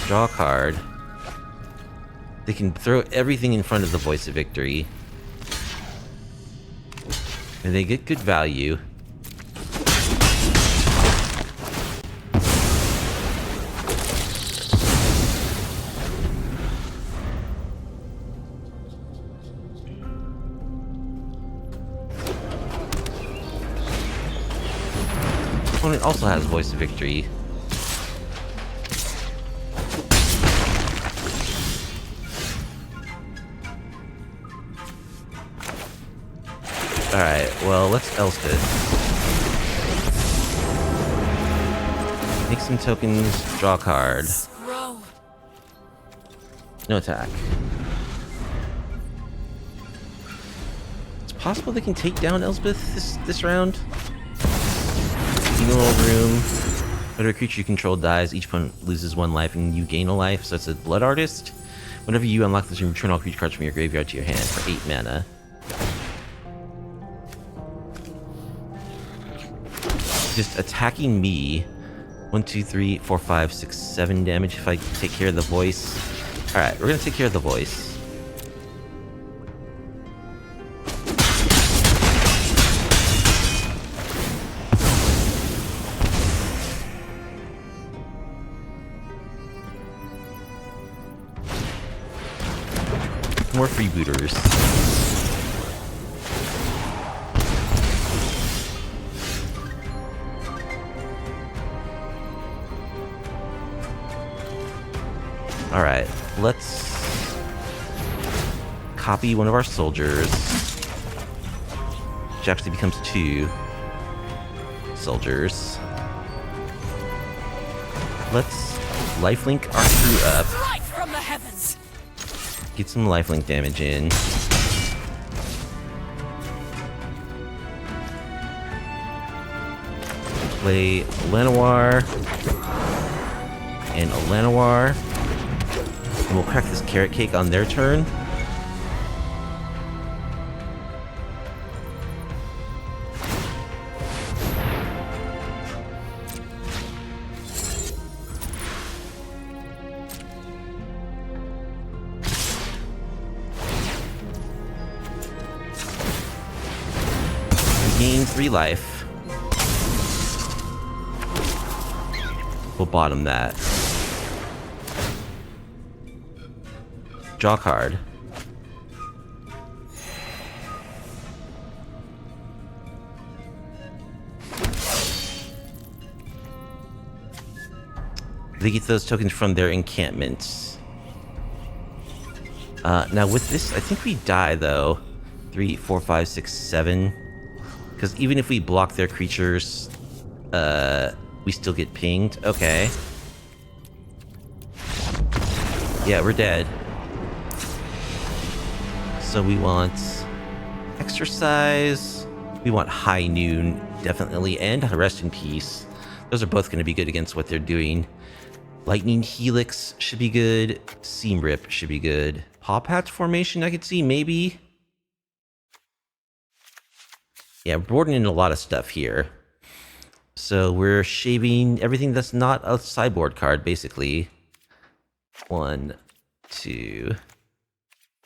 Draw a card. They can throw everything in front of the Voice of Victory. And they get good value. Opponent also has Voice of Victory. Alright, well, let's Elspeth. Make some tokens, draw a card. Grow. No attack. It's possible they can take down Elspeth this round. In a little room. Whenever a creature you control dies, each opponent loses 1 life and you gain a life, so it's a Blood Artist. Whenever you unlock this room, return all creature cards from your graveyard to your hand for 8 mana. Just attacking me. 1, 2, 3, 4, 5, 6, 7 damage if I take care of the Voice. Alright, we're gonna take care of the Voice. More freebooters. Alright, let's copy one of our soldiers, which actually becomes 2 soldiers. Let's lifelink our crew up. Light from the heavens. Get some lifelink damage in. Play Llanowar and a Llanowar. And we'll crack this carrot cake on their turn. Gain 3 life. We'll bottom that. Draw card. They get those tokens from their encampments. Now with this, I think we die though. 3, 4, 5, 6, 7. Because even if we block their creatures, we still get pinged. Okay. Yeah, we're dead. So we want exercise. We want high noon, definitely, and rest in peace. Those are both going to be good against what they're doing. Lightning Helix should be good. Seam Rip should be good. Paw Patch Formation I could see, maybe. Yeah, we're boarding in a lot of stuff here. So we're shaving everything that's not a sideboard card, basically. 1, 2,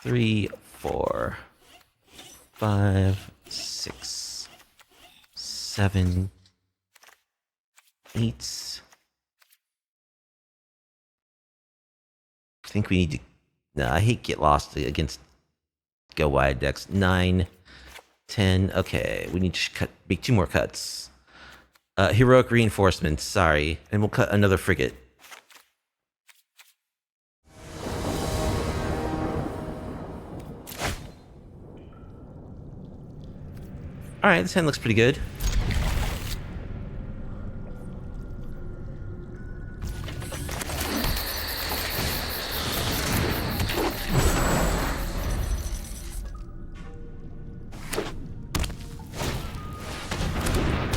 3, 4, 5, 6, 7, 8. I think we need to... No, I hate get lost against go wide decks. 9, 10. Okay, we need to make 2 more cuts. Heroic Reinforcements, sorry. And we'll cut another frigate. Alright, this hand looks pretty good.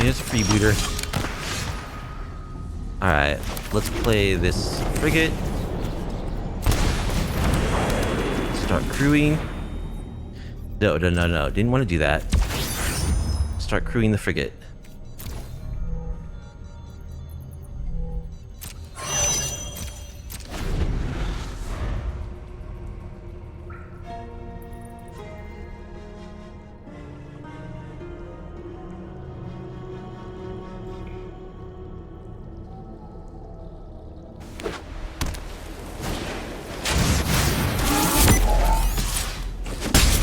Here's a freebooter. Alright, let's play this frigate. Start crewing. No. Didn't want to do that. Start crewing the frigate.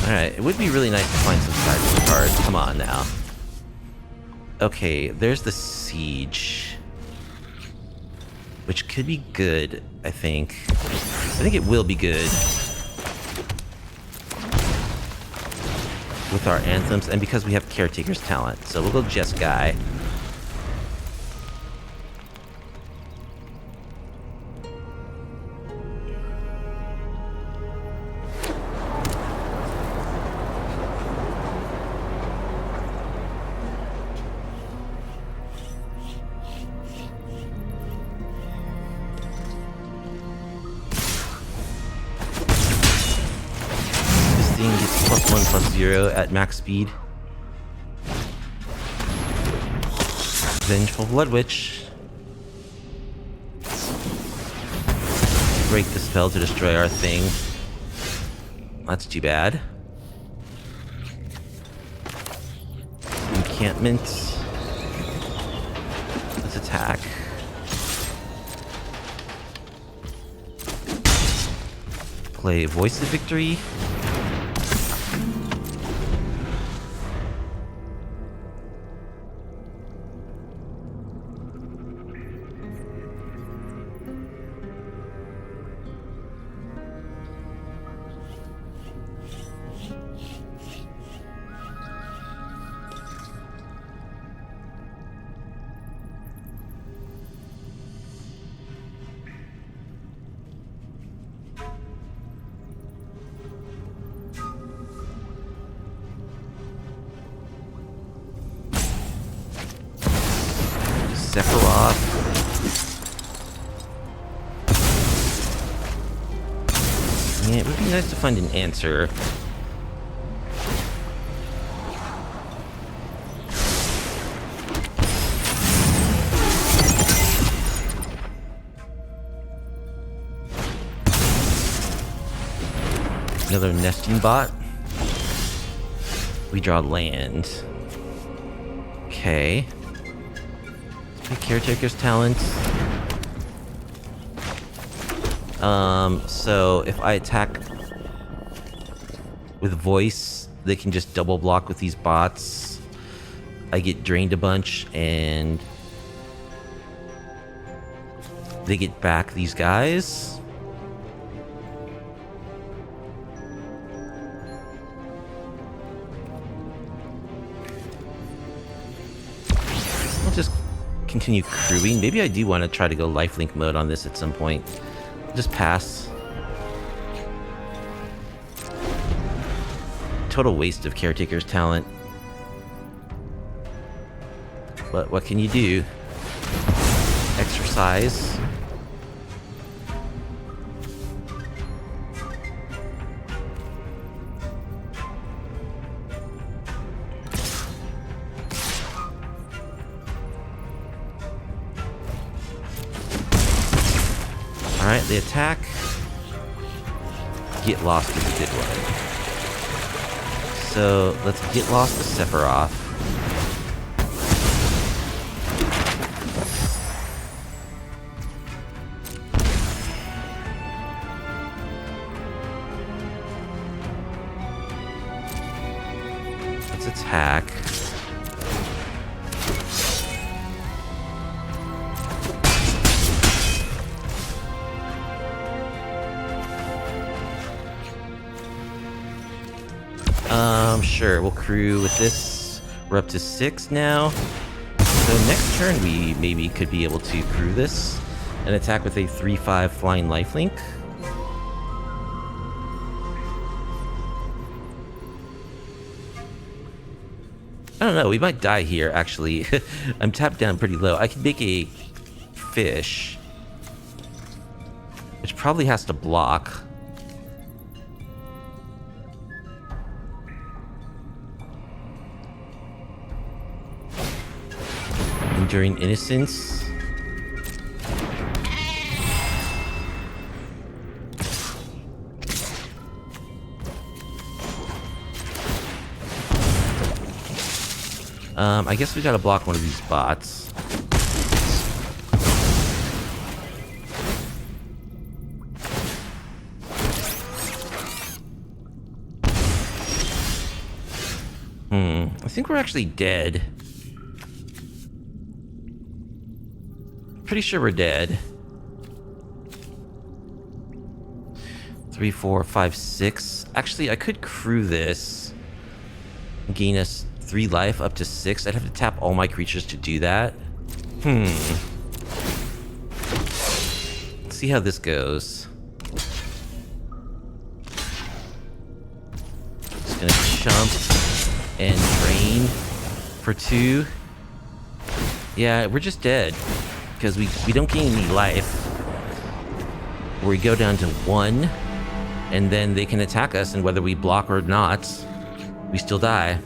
Alright, it would be really nice to find some sizable cards. Come on now. Okay, there's the siege. Which could be good, I think. I think it will be good. With our anthems, and because we have Caretaker's talent. So we'll go Just Guy. +1/+0 at max speed. Vengeful Blood Witch. Break the spell to destroy our thing. That's too bad. Encampment. Let's attack. Play Voice of Victory. Sephiroth. Yeah, it would be nice to find an answer. Another nesting bot. We draw land. Okay. The Caretaker's talent. So if I attack with voice, they can just double block with these bots. I get drained a bunch, and they get back these guys. I'll just continue crewing. Maybe I do want to try to go lifelink mode on this at some point. Just pass. Total waste of Caretaker's talent. But what can you do? Exercise. Alright, they attack. Get Lost is a good one. So, let's Get Lost to Sephiroth. Let's attack. Sure, we'll crew with this. We're up to 6 now. So next turn we maybe could be able to crew this and attack with a 3/5 flying lifelink. I don't know, we might die here actually. I'm tapped down pretty low. I can make a fish, which probably has to block. Enduring Innocence. I guess we gotta block one of these bots. I think we're actually dead. Pretty sure we're dead. 3, 4, 5, 6. Actually, I could crew this. Gain us 3 life up to 6. I'd have to tap all my creatures to do that. Let's see how this goes. Just gonna chump and drain for 2. Yeah, we're just dead. Because we don't gain any life. We go down to 1. And then they can attack us, and whether we block or not, we still die.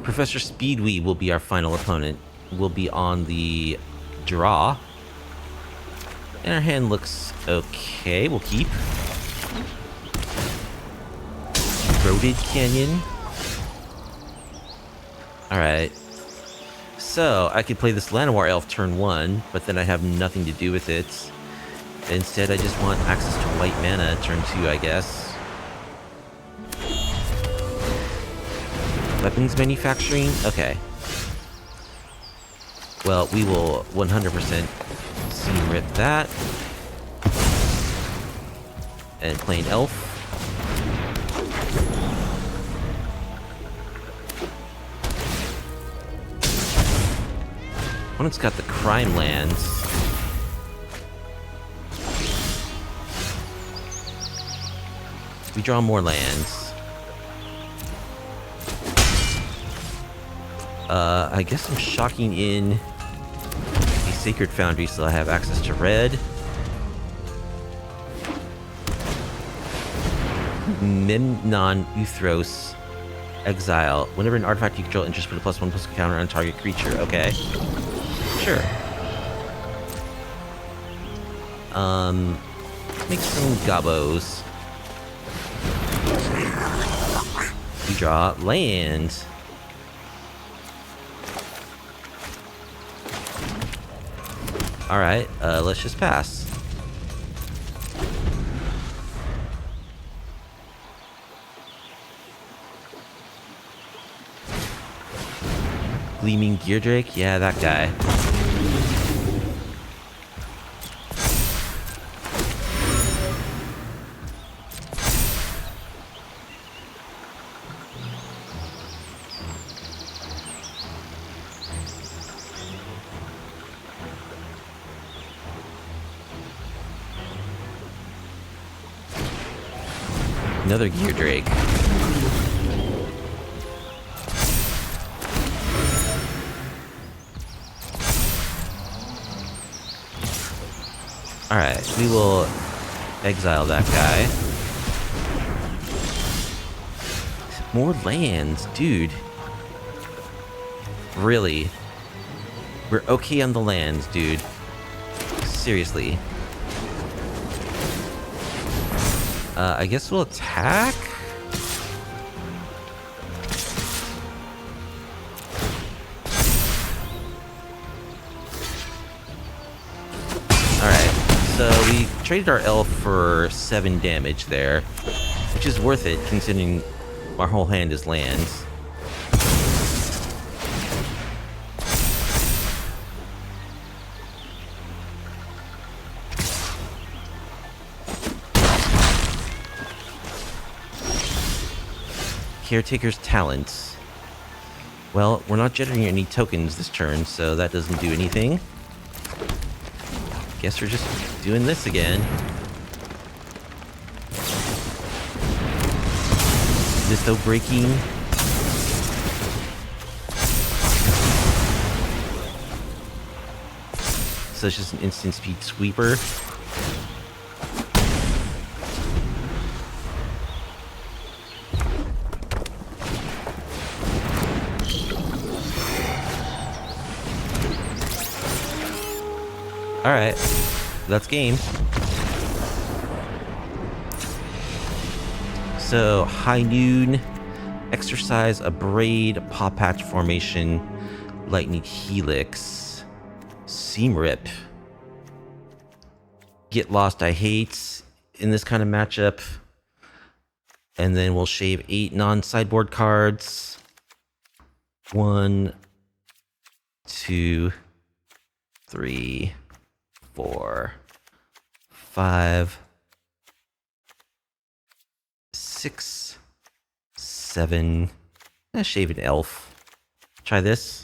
Professor Speedwee will be our final opponent. We'll be on the draw. And our hand looks okay. We'll keep. Eroded Canyon. Alright. So, I could play this Llanowar Elf turn 1, but then I have nothing to do with it. Instead, I just want access to white mana turn 2, I guess. Weapons manufacturing? Okay. Well, we will 100% seam rip that. And play an elf. Opponent's got the crime lands. We draw more lands. I guess I'm shocking in a Sacred Foundry so I have access to red. Memnon Uthros. Exile. Whenever an artifact you control enters, put a +1/+1 counter on target creature. Okay. Sure. Let's make some gobos. We draw land. Alright, let's just pass. Gleaming Geardrake? Yeah, that guy. Another Geardrake. Alright, we will exile that guy. More lands, dude. Really? We're okay on the lands, dude. Seriously. I guess we'll attack? Alright, so we traded our elf for 7 damage there, which is worth it considering our whole hand is lands. Caretaker's Talents. Well, we're not generating any tokens this turn, so that doesn't do anything. Guess we're just doing this again. Litho breaking. So it's just an instant speed sweeper. Alright, that's game. So, high noon, exercise, abrade, paw patch formation, lightning helix, seam rip. Get lost, I hate in this kind of matchup. And then we'll shave 8 non-sideboard cards. 1, 2, 3, 4, 5, 6, 7. Shave an elf. Try this.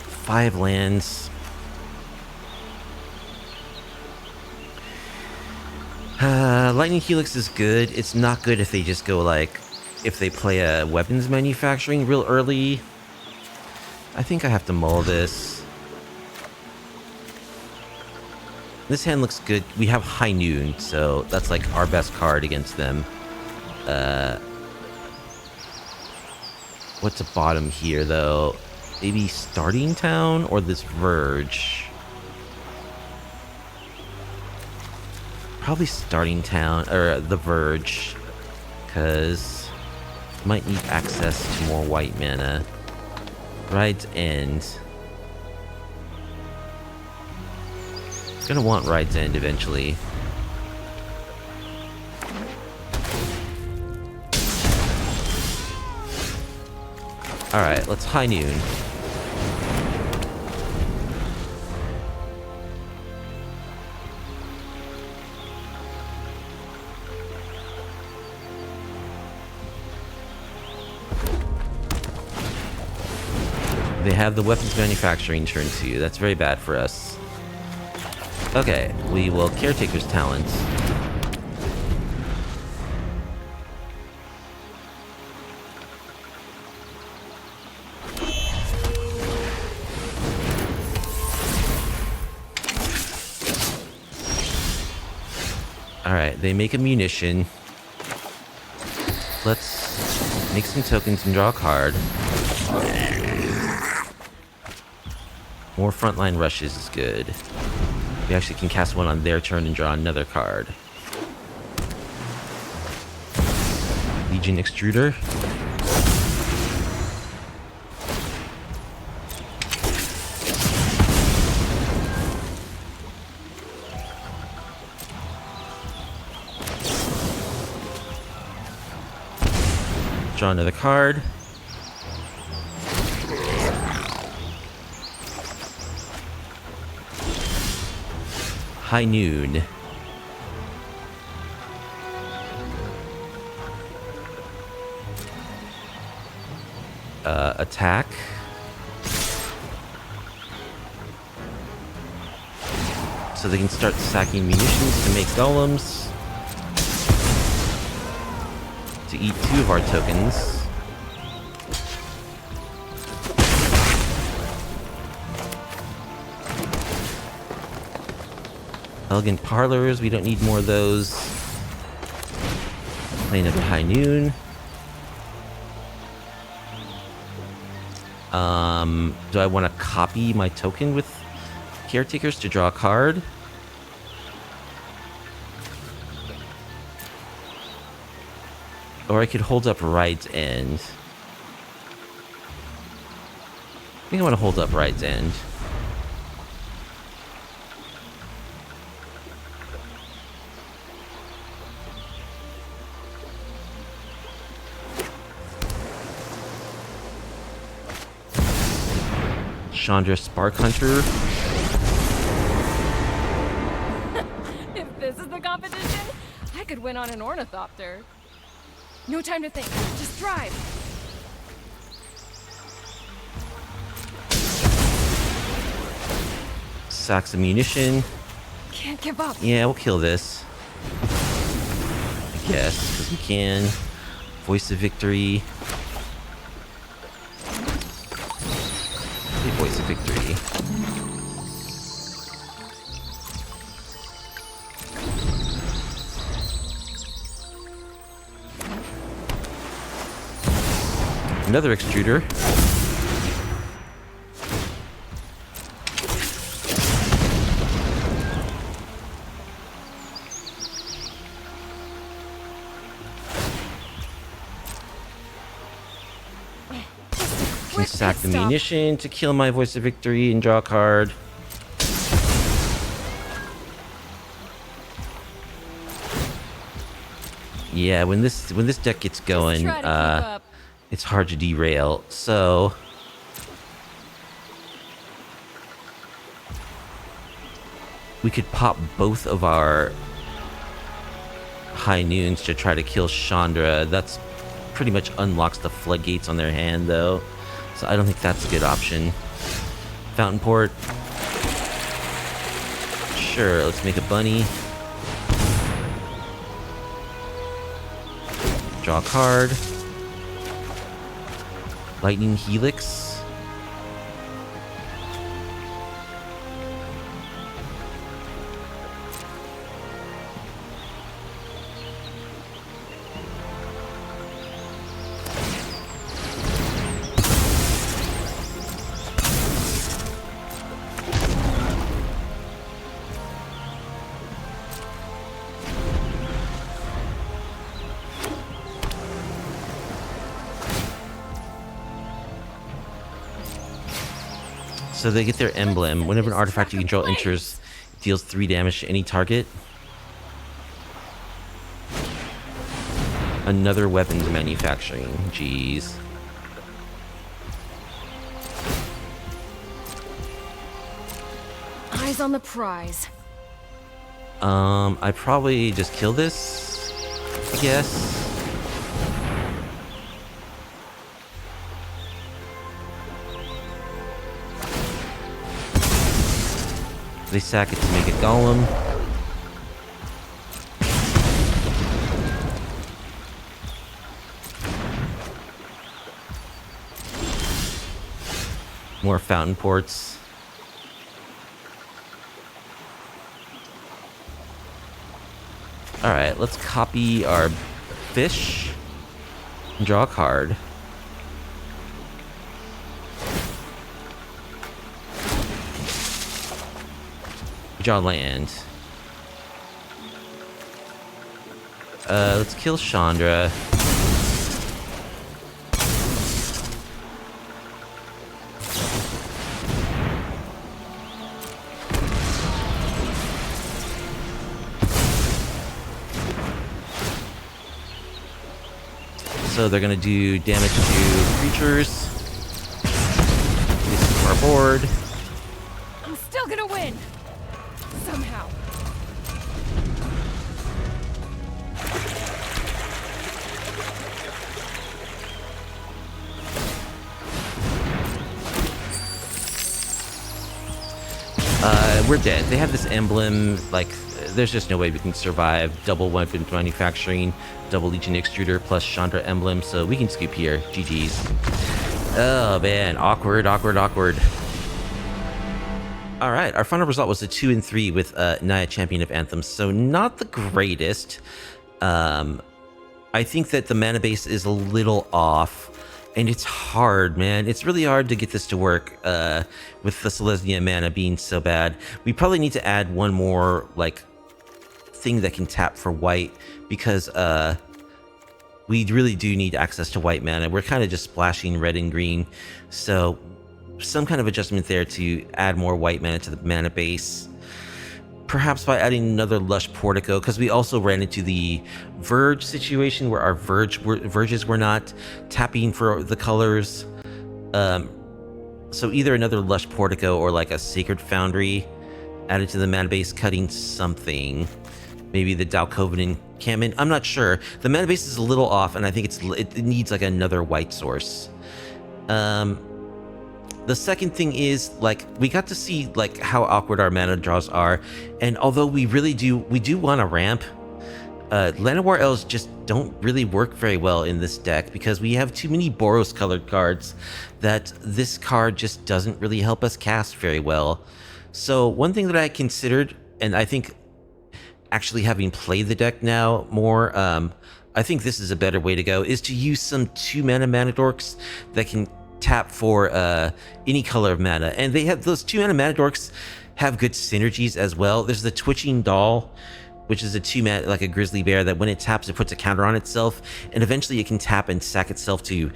Five lands. Lightning Helix is good. It's not good if they just go like, if they play a weapons manufacturing real early. I think I have to mull this. This hand looks good. We have High Noon, so that's like our best card against them. What's a bottom here, though? Maybe Starting Town or this Verge? Probably Starting Town, or the Verge. Because might need access to more white mana. Ride's End. It's gonna want Ride's End eventually. Alright, let's High Noon. They have the weapons manufacturing turn 2. That's very bad for us. Okay, we will Caretaker's Talent. Alright, they make a munition. Let's make some tokens and draw a card. More frontline rushes is good. We actually can cast one on their turn and draw another card. Legion Extruder. Draw another card. High Noon. Attack. So they can start sacking munitions to make golems. To eat 2 of our tokens. Elegant Parlors, we don't need more of those. Play another High Noon. Do I want to copy my token with Caretakers to draw a card? Or I could hold up Ride's End. I think I want to hold up Ride's End. Chandra Spark Hunter. If this is the competition, I could win on an ornithopter. No time to think, just drive. Sacks a munition. Can't give up. Yeah, we'll kill this. I guess, because we can. Voice of Victory. Voice of Victory. Another extruder. Can sack the munition to kill my Voice of Victory and draw a card. Yeah, when this deck gets going, it's hard to derail. So we could pop both of our high noons to try to kill Chandra. That's pretty much unlocks the floodgates on their hand, though. So I don't think that's a good option. Fountain Port. Sure, let's make a bunny. Draw a card. Lightning Helix. So they get their emblem. Whenever an artifact you control enters, it deals 3 damage to any target. Another weapons manufacturing. Jeez. Eyes on the prize. I probably just kill this, I guess. They sack it to make a golem. More fountain ports. Alright, let's copy our fish and draw a card. Draw land. Let's kill Chandra. So they're gonna do damage to creatures. This is our board. I'm still gonna win. Somehow. We're dead. They have this emblem, like, there's just no way we can survive. Double weapon manufacturing, double Legion extruder, plus Chandra emblem, so we can scoop here. GG's. Oh man, awkward. Alright, our final result was a 2 and 3 with Naya Champion of Anthems, so not the greatest. I think that the mana base is a little off, and it's hard, man. It's really hard to get this to work with the Selesnya mana being so bad. We probably need to add one more, like, thing that can tap for white, because we really do need access to white mana. We're kind of just splashing red and green, so some kind of adjustment there to add more white mana to the mana base. Perhaps by adding another Lush Portico, because we also ran into the Verge situation where our Verges were not tapping for the colors. So either another Lush Portico or like a Sacred Foundry added to the mana base, cutting something. Maybe the Dalkovan encampment. I'm not sure. The mana base is a little off, and I think it needs like another white source. The second thing is, like, we got to see like how awkward our mana draws are, and although we do want a ramp, Llanowar Elves just don't really work very well in this deck because we have too many Boros colored cards that this card just doesn't really help us cast very well. So one thing that I considered, and I think actually having played the deck now more, I think this is a better way to go, is to use some 2-mana mana dorks that can tap for any color of mana. And they have those 2-mana mana dorks have good synergies as well. There's the Twitching Doll, which is a 2-mana, like a grizzly bear, that when it taps, it puts a counter on itself, and eventually it can tap and sack itself to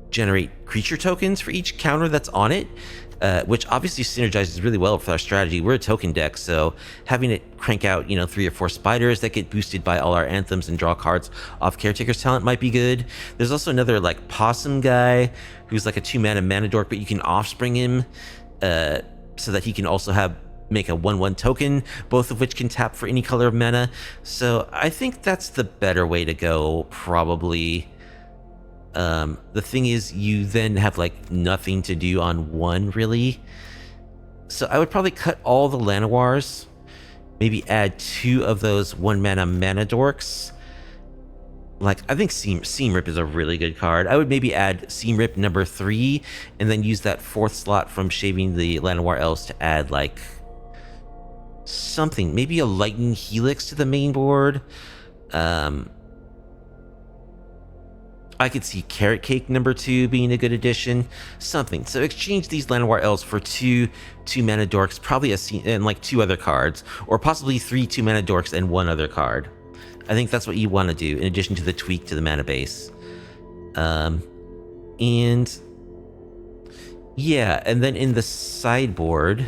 generate creature tokens for each counter that's on it, which obviously synergizes really well with our strategy. We're a token deck, so having it crank out, 3 or 4 spiders that get boosted by all our anthems and draw cards off Caretaker's talent might be good. There's also another like possum guy who's like a 2-mana mana dork, but you can offspring him so that he can also make a 1/1 token, both of which can tap for any color of mana. So I think that's the better way to go, probably. The thing is, you then have like nothing to do on one, really. So I would probably cut all the Llanowars, maybe add 2 of those 1-mana mana dorks. Like, I think Seam Rip is a really good card. I would maybe add Seam Rip number 3, and then use that 4th slot from shaving the Llanowar Elves to add like something, maybe a Lightning Helix to the main board. I could see Carrot Cake number 2 being a good addition. Something. So exchange these Llanowar Elves for 2 2-mana dorks, probably and like 2 other cards, or possibly 3 2-mana dorks and 1 other card. I think that's what you want to do, in addition to the tweak to the mana base. And yeah, and then in the sideboard,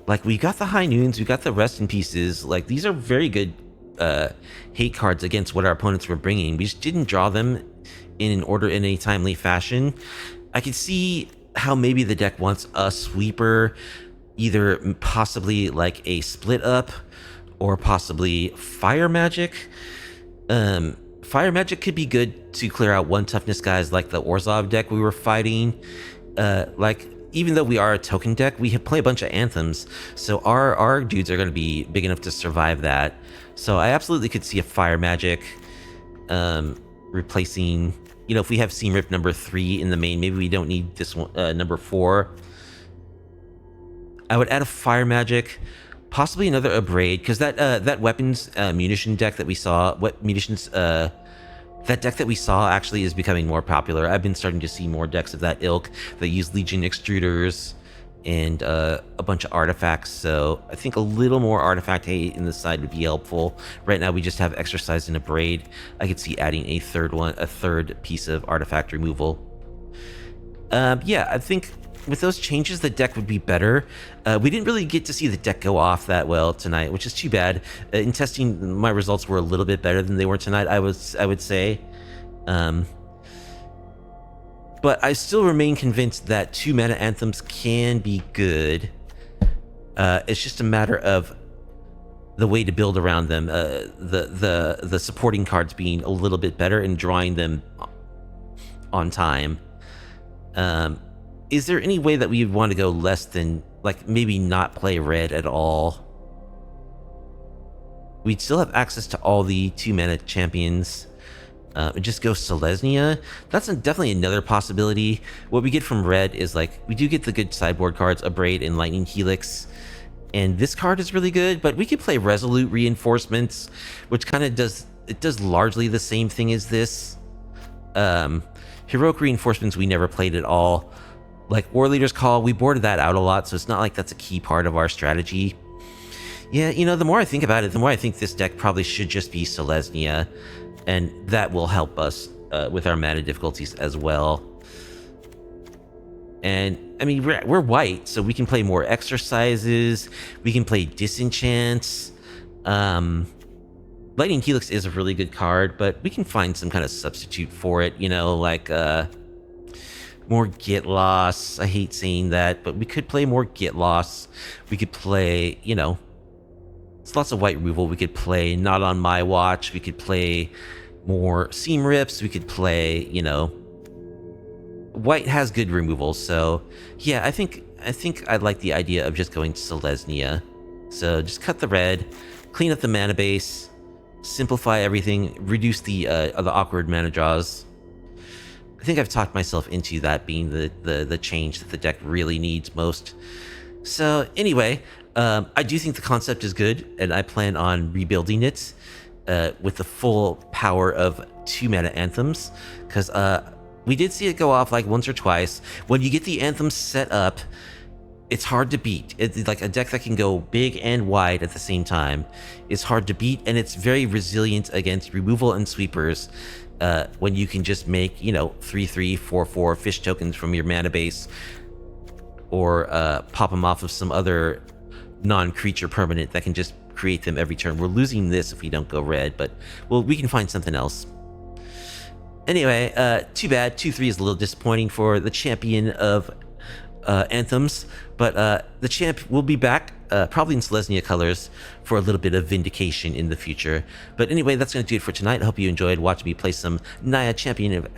like, we got the High Noons, we got the Rest in Pieces. Like, these are very good hate cards against what our opponents were bringing. We just didn't draw them in any timely fashion. I could see how maybe the deck wants a sweeper, either possibly like a split up, or possibly Fire Magic. Fire Magic could be good to clear out 1 toughness guys like the Orzhov deck we were fighting. Like, even though we are a token deck, we play a bunch of Anthems, so our dudes are going to be big enough to survive that. So I absolutely could see a Fire Magic replacing, if we have Seam Rip number 3 in the main, maybe we don't need this one, number 4. I would add a Fire Magic, possibly another Abrade, because that weapons munition deck that we saw, that deck that we saw actually is becoming more popular. I've been starting to see more decks of that ilk that use Legion Extruders and a bunch of artifacts, so I think a little more artifact hate in the side would be helpful. Right now we just have Exercise and Abrade. I could see adding a third piece of artifact removal. Yeah, I think with those changes, the deck would be better. We didn't really get to see the deck go off that well tonight, which is too bad. In testing, my results were a little bit better than they were tonight, I would say. But I still remain convinced that 2-mana Anthems can be good. It's just a matter of the way to build around them. The supporting cards being a little bit better and drawing them on time. Is there any way that we would want to go less than, like, maybe not play red at all? We'd still have access to all the 2-mana champions. Just go Selesnya. That's definitely another possibility. What we get from red is, like, we do get the good sideboard cards, Abrade and Lightning Helix. And this card is really good, but we could play Resolute Reinforcements, which kind of does largely the same thing as this. Heroic Reinforcements we never played at all. Like Warleader's Call, we boarded that out a lot, so it's not like that's a key part of our strategy. Yeah, the more I think about it, the more I think this deck probably should just be Selesnya, and that will help us with our mana difficulties as well. And, I mean, we're white, so we can play more Exercises, we can play Disenchants. Lightning Helix is a really good card, but we can find some kind of substitute for it, like more Get Loss. I hate saying that, but we could play more Get Loss. We could play, it's lots of white removal. We could play Not On My Watch. We could play more Seam Rips. We could play, white has good removal. So yeah, I think I like the idea of just going Selesnya. So just cut the red, clean up the mana base, simplify everything, reduce the awkward mana draws. I think I've talked myself into that being the change that the deck really needs most. So anyway, I do think the concept is good, and I plan on rebuilding it. with the full power of 2 mana Anthems, because we did see it go off like once or twice. When you get the Anthems set up, it's hard to beat. It's like a deck that can go big and wide at the same time. It's hard to beat, and it's very resilient against removal and sweepers. When you can just make, 3/3, 4/4 fish tokens from your mana base, or pop them off of some other non-creature permanent that can just create them every turn. We're losing this if we don't go red, but we can find something else. Anyway, too bad. 2/3 is a little disappointing for the champion of Anthems, but the champ will be back, probably in Selesnya colors, for a little bit of vindication in the future. But anyway, that's going to do it for tonight. I hope you enjoyed watching me play some Naya, champion of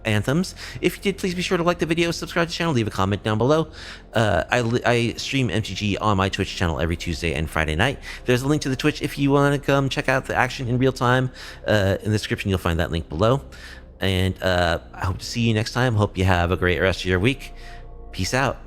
Anthems. If you did, please be sure to like the video, subscribe to the channel, leave a comment down below. I stream MTG on my Twitch channel every Tuesday and Friday night. There's a link to the Twitch if you want to come check out the action in real time. In the description, you'll find that link below. And I hope to see you next time. Hope you have a great rest of your week. Peace out.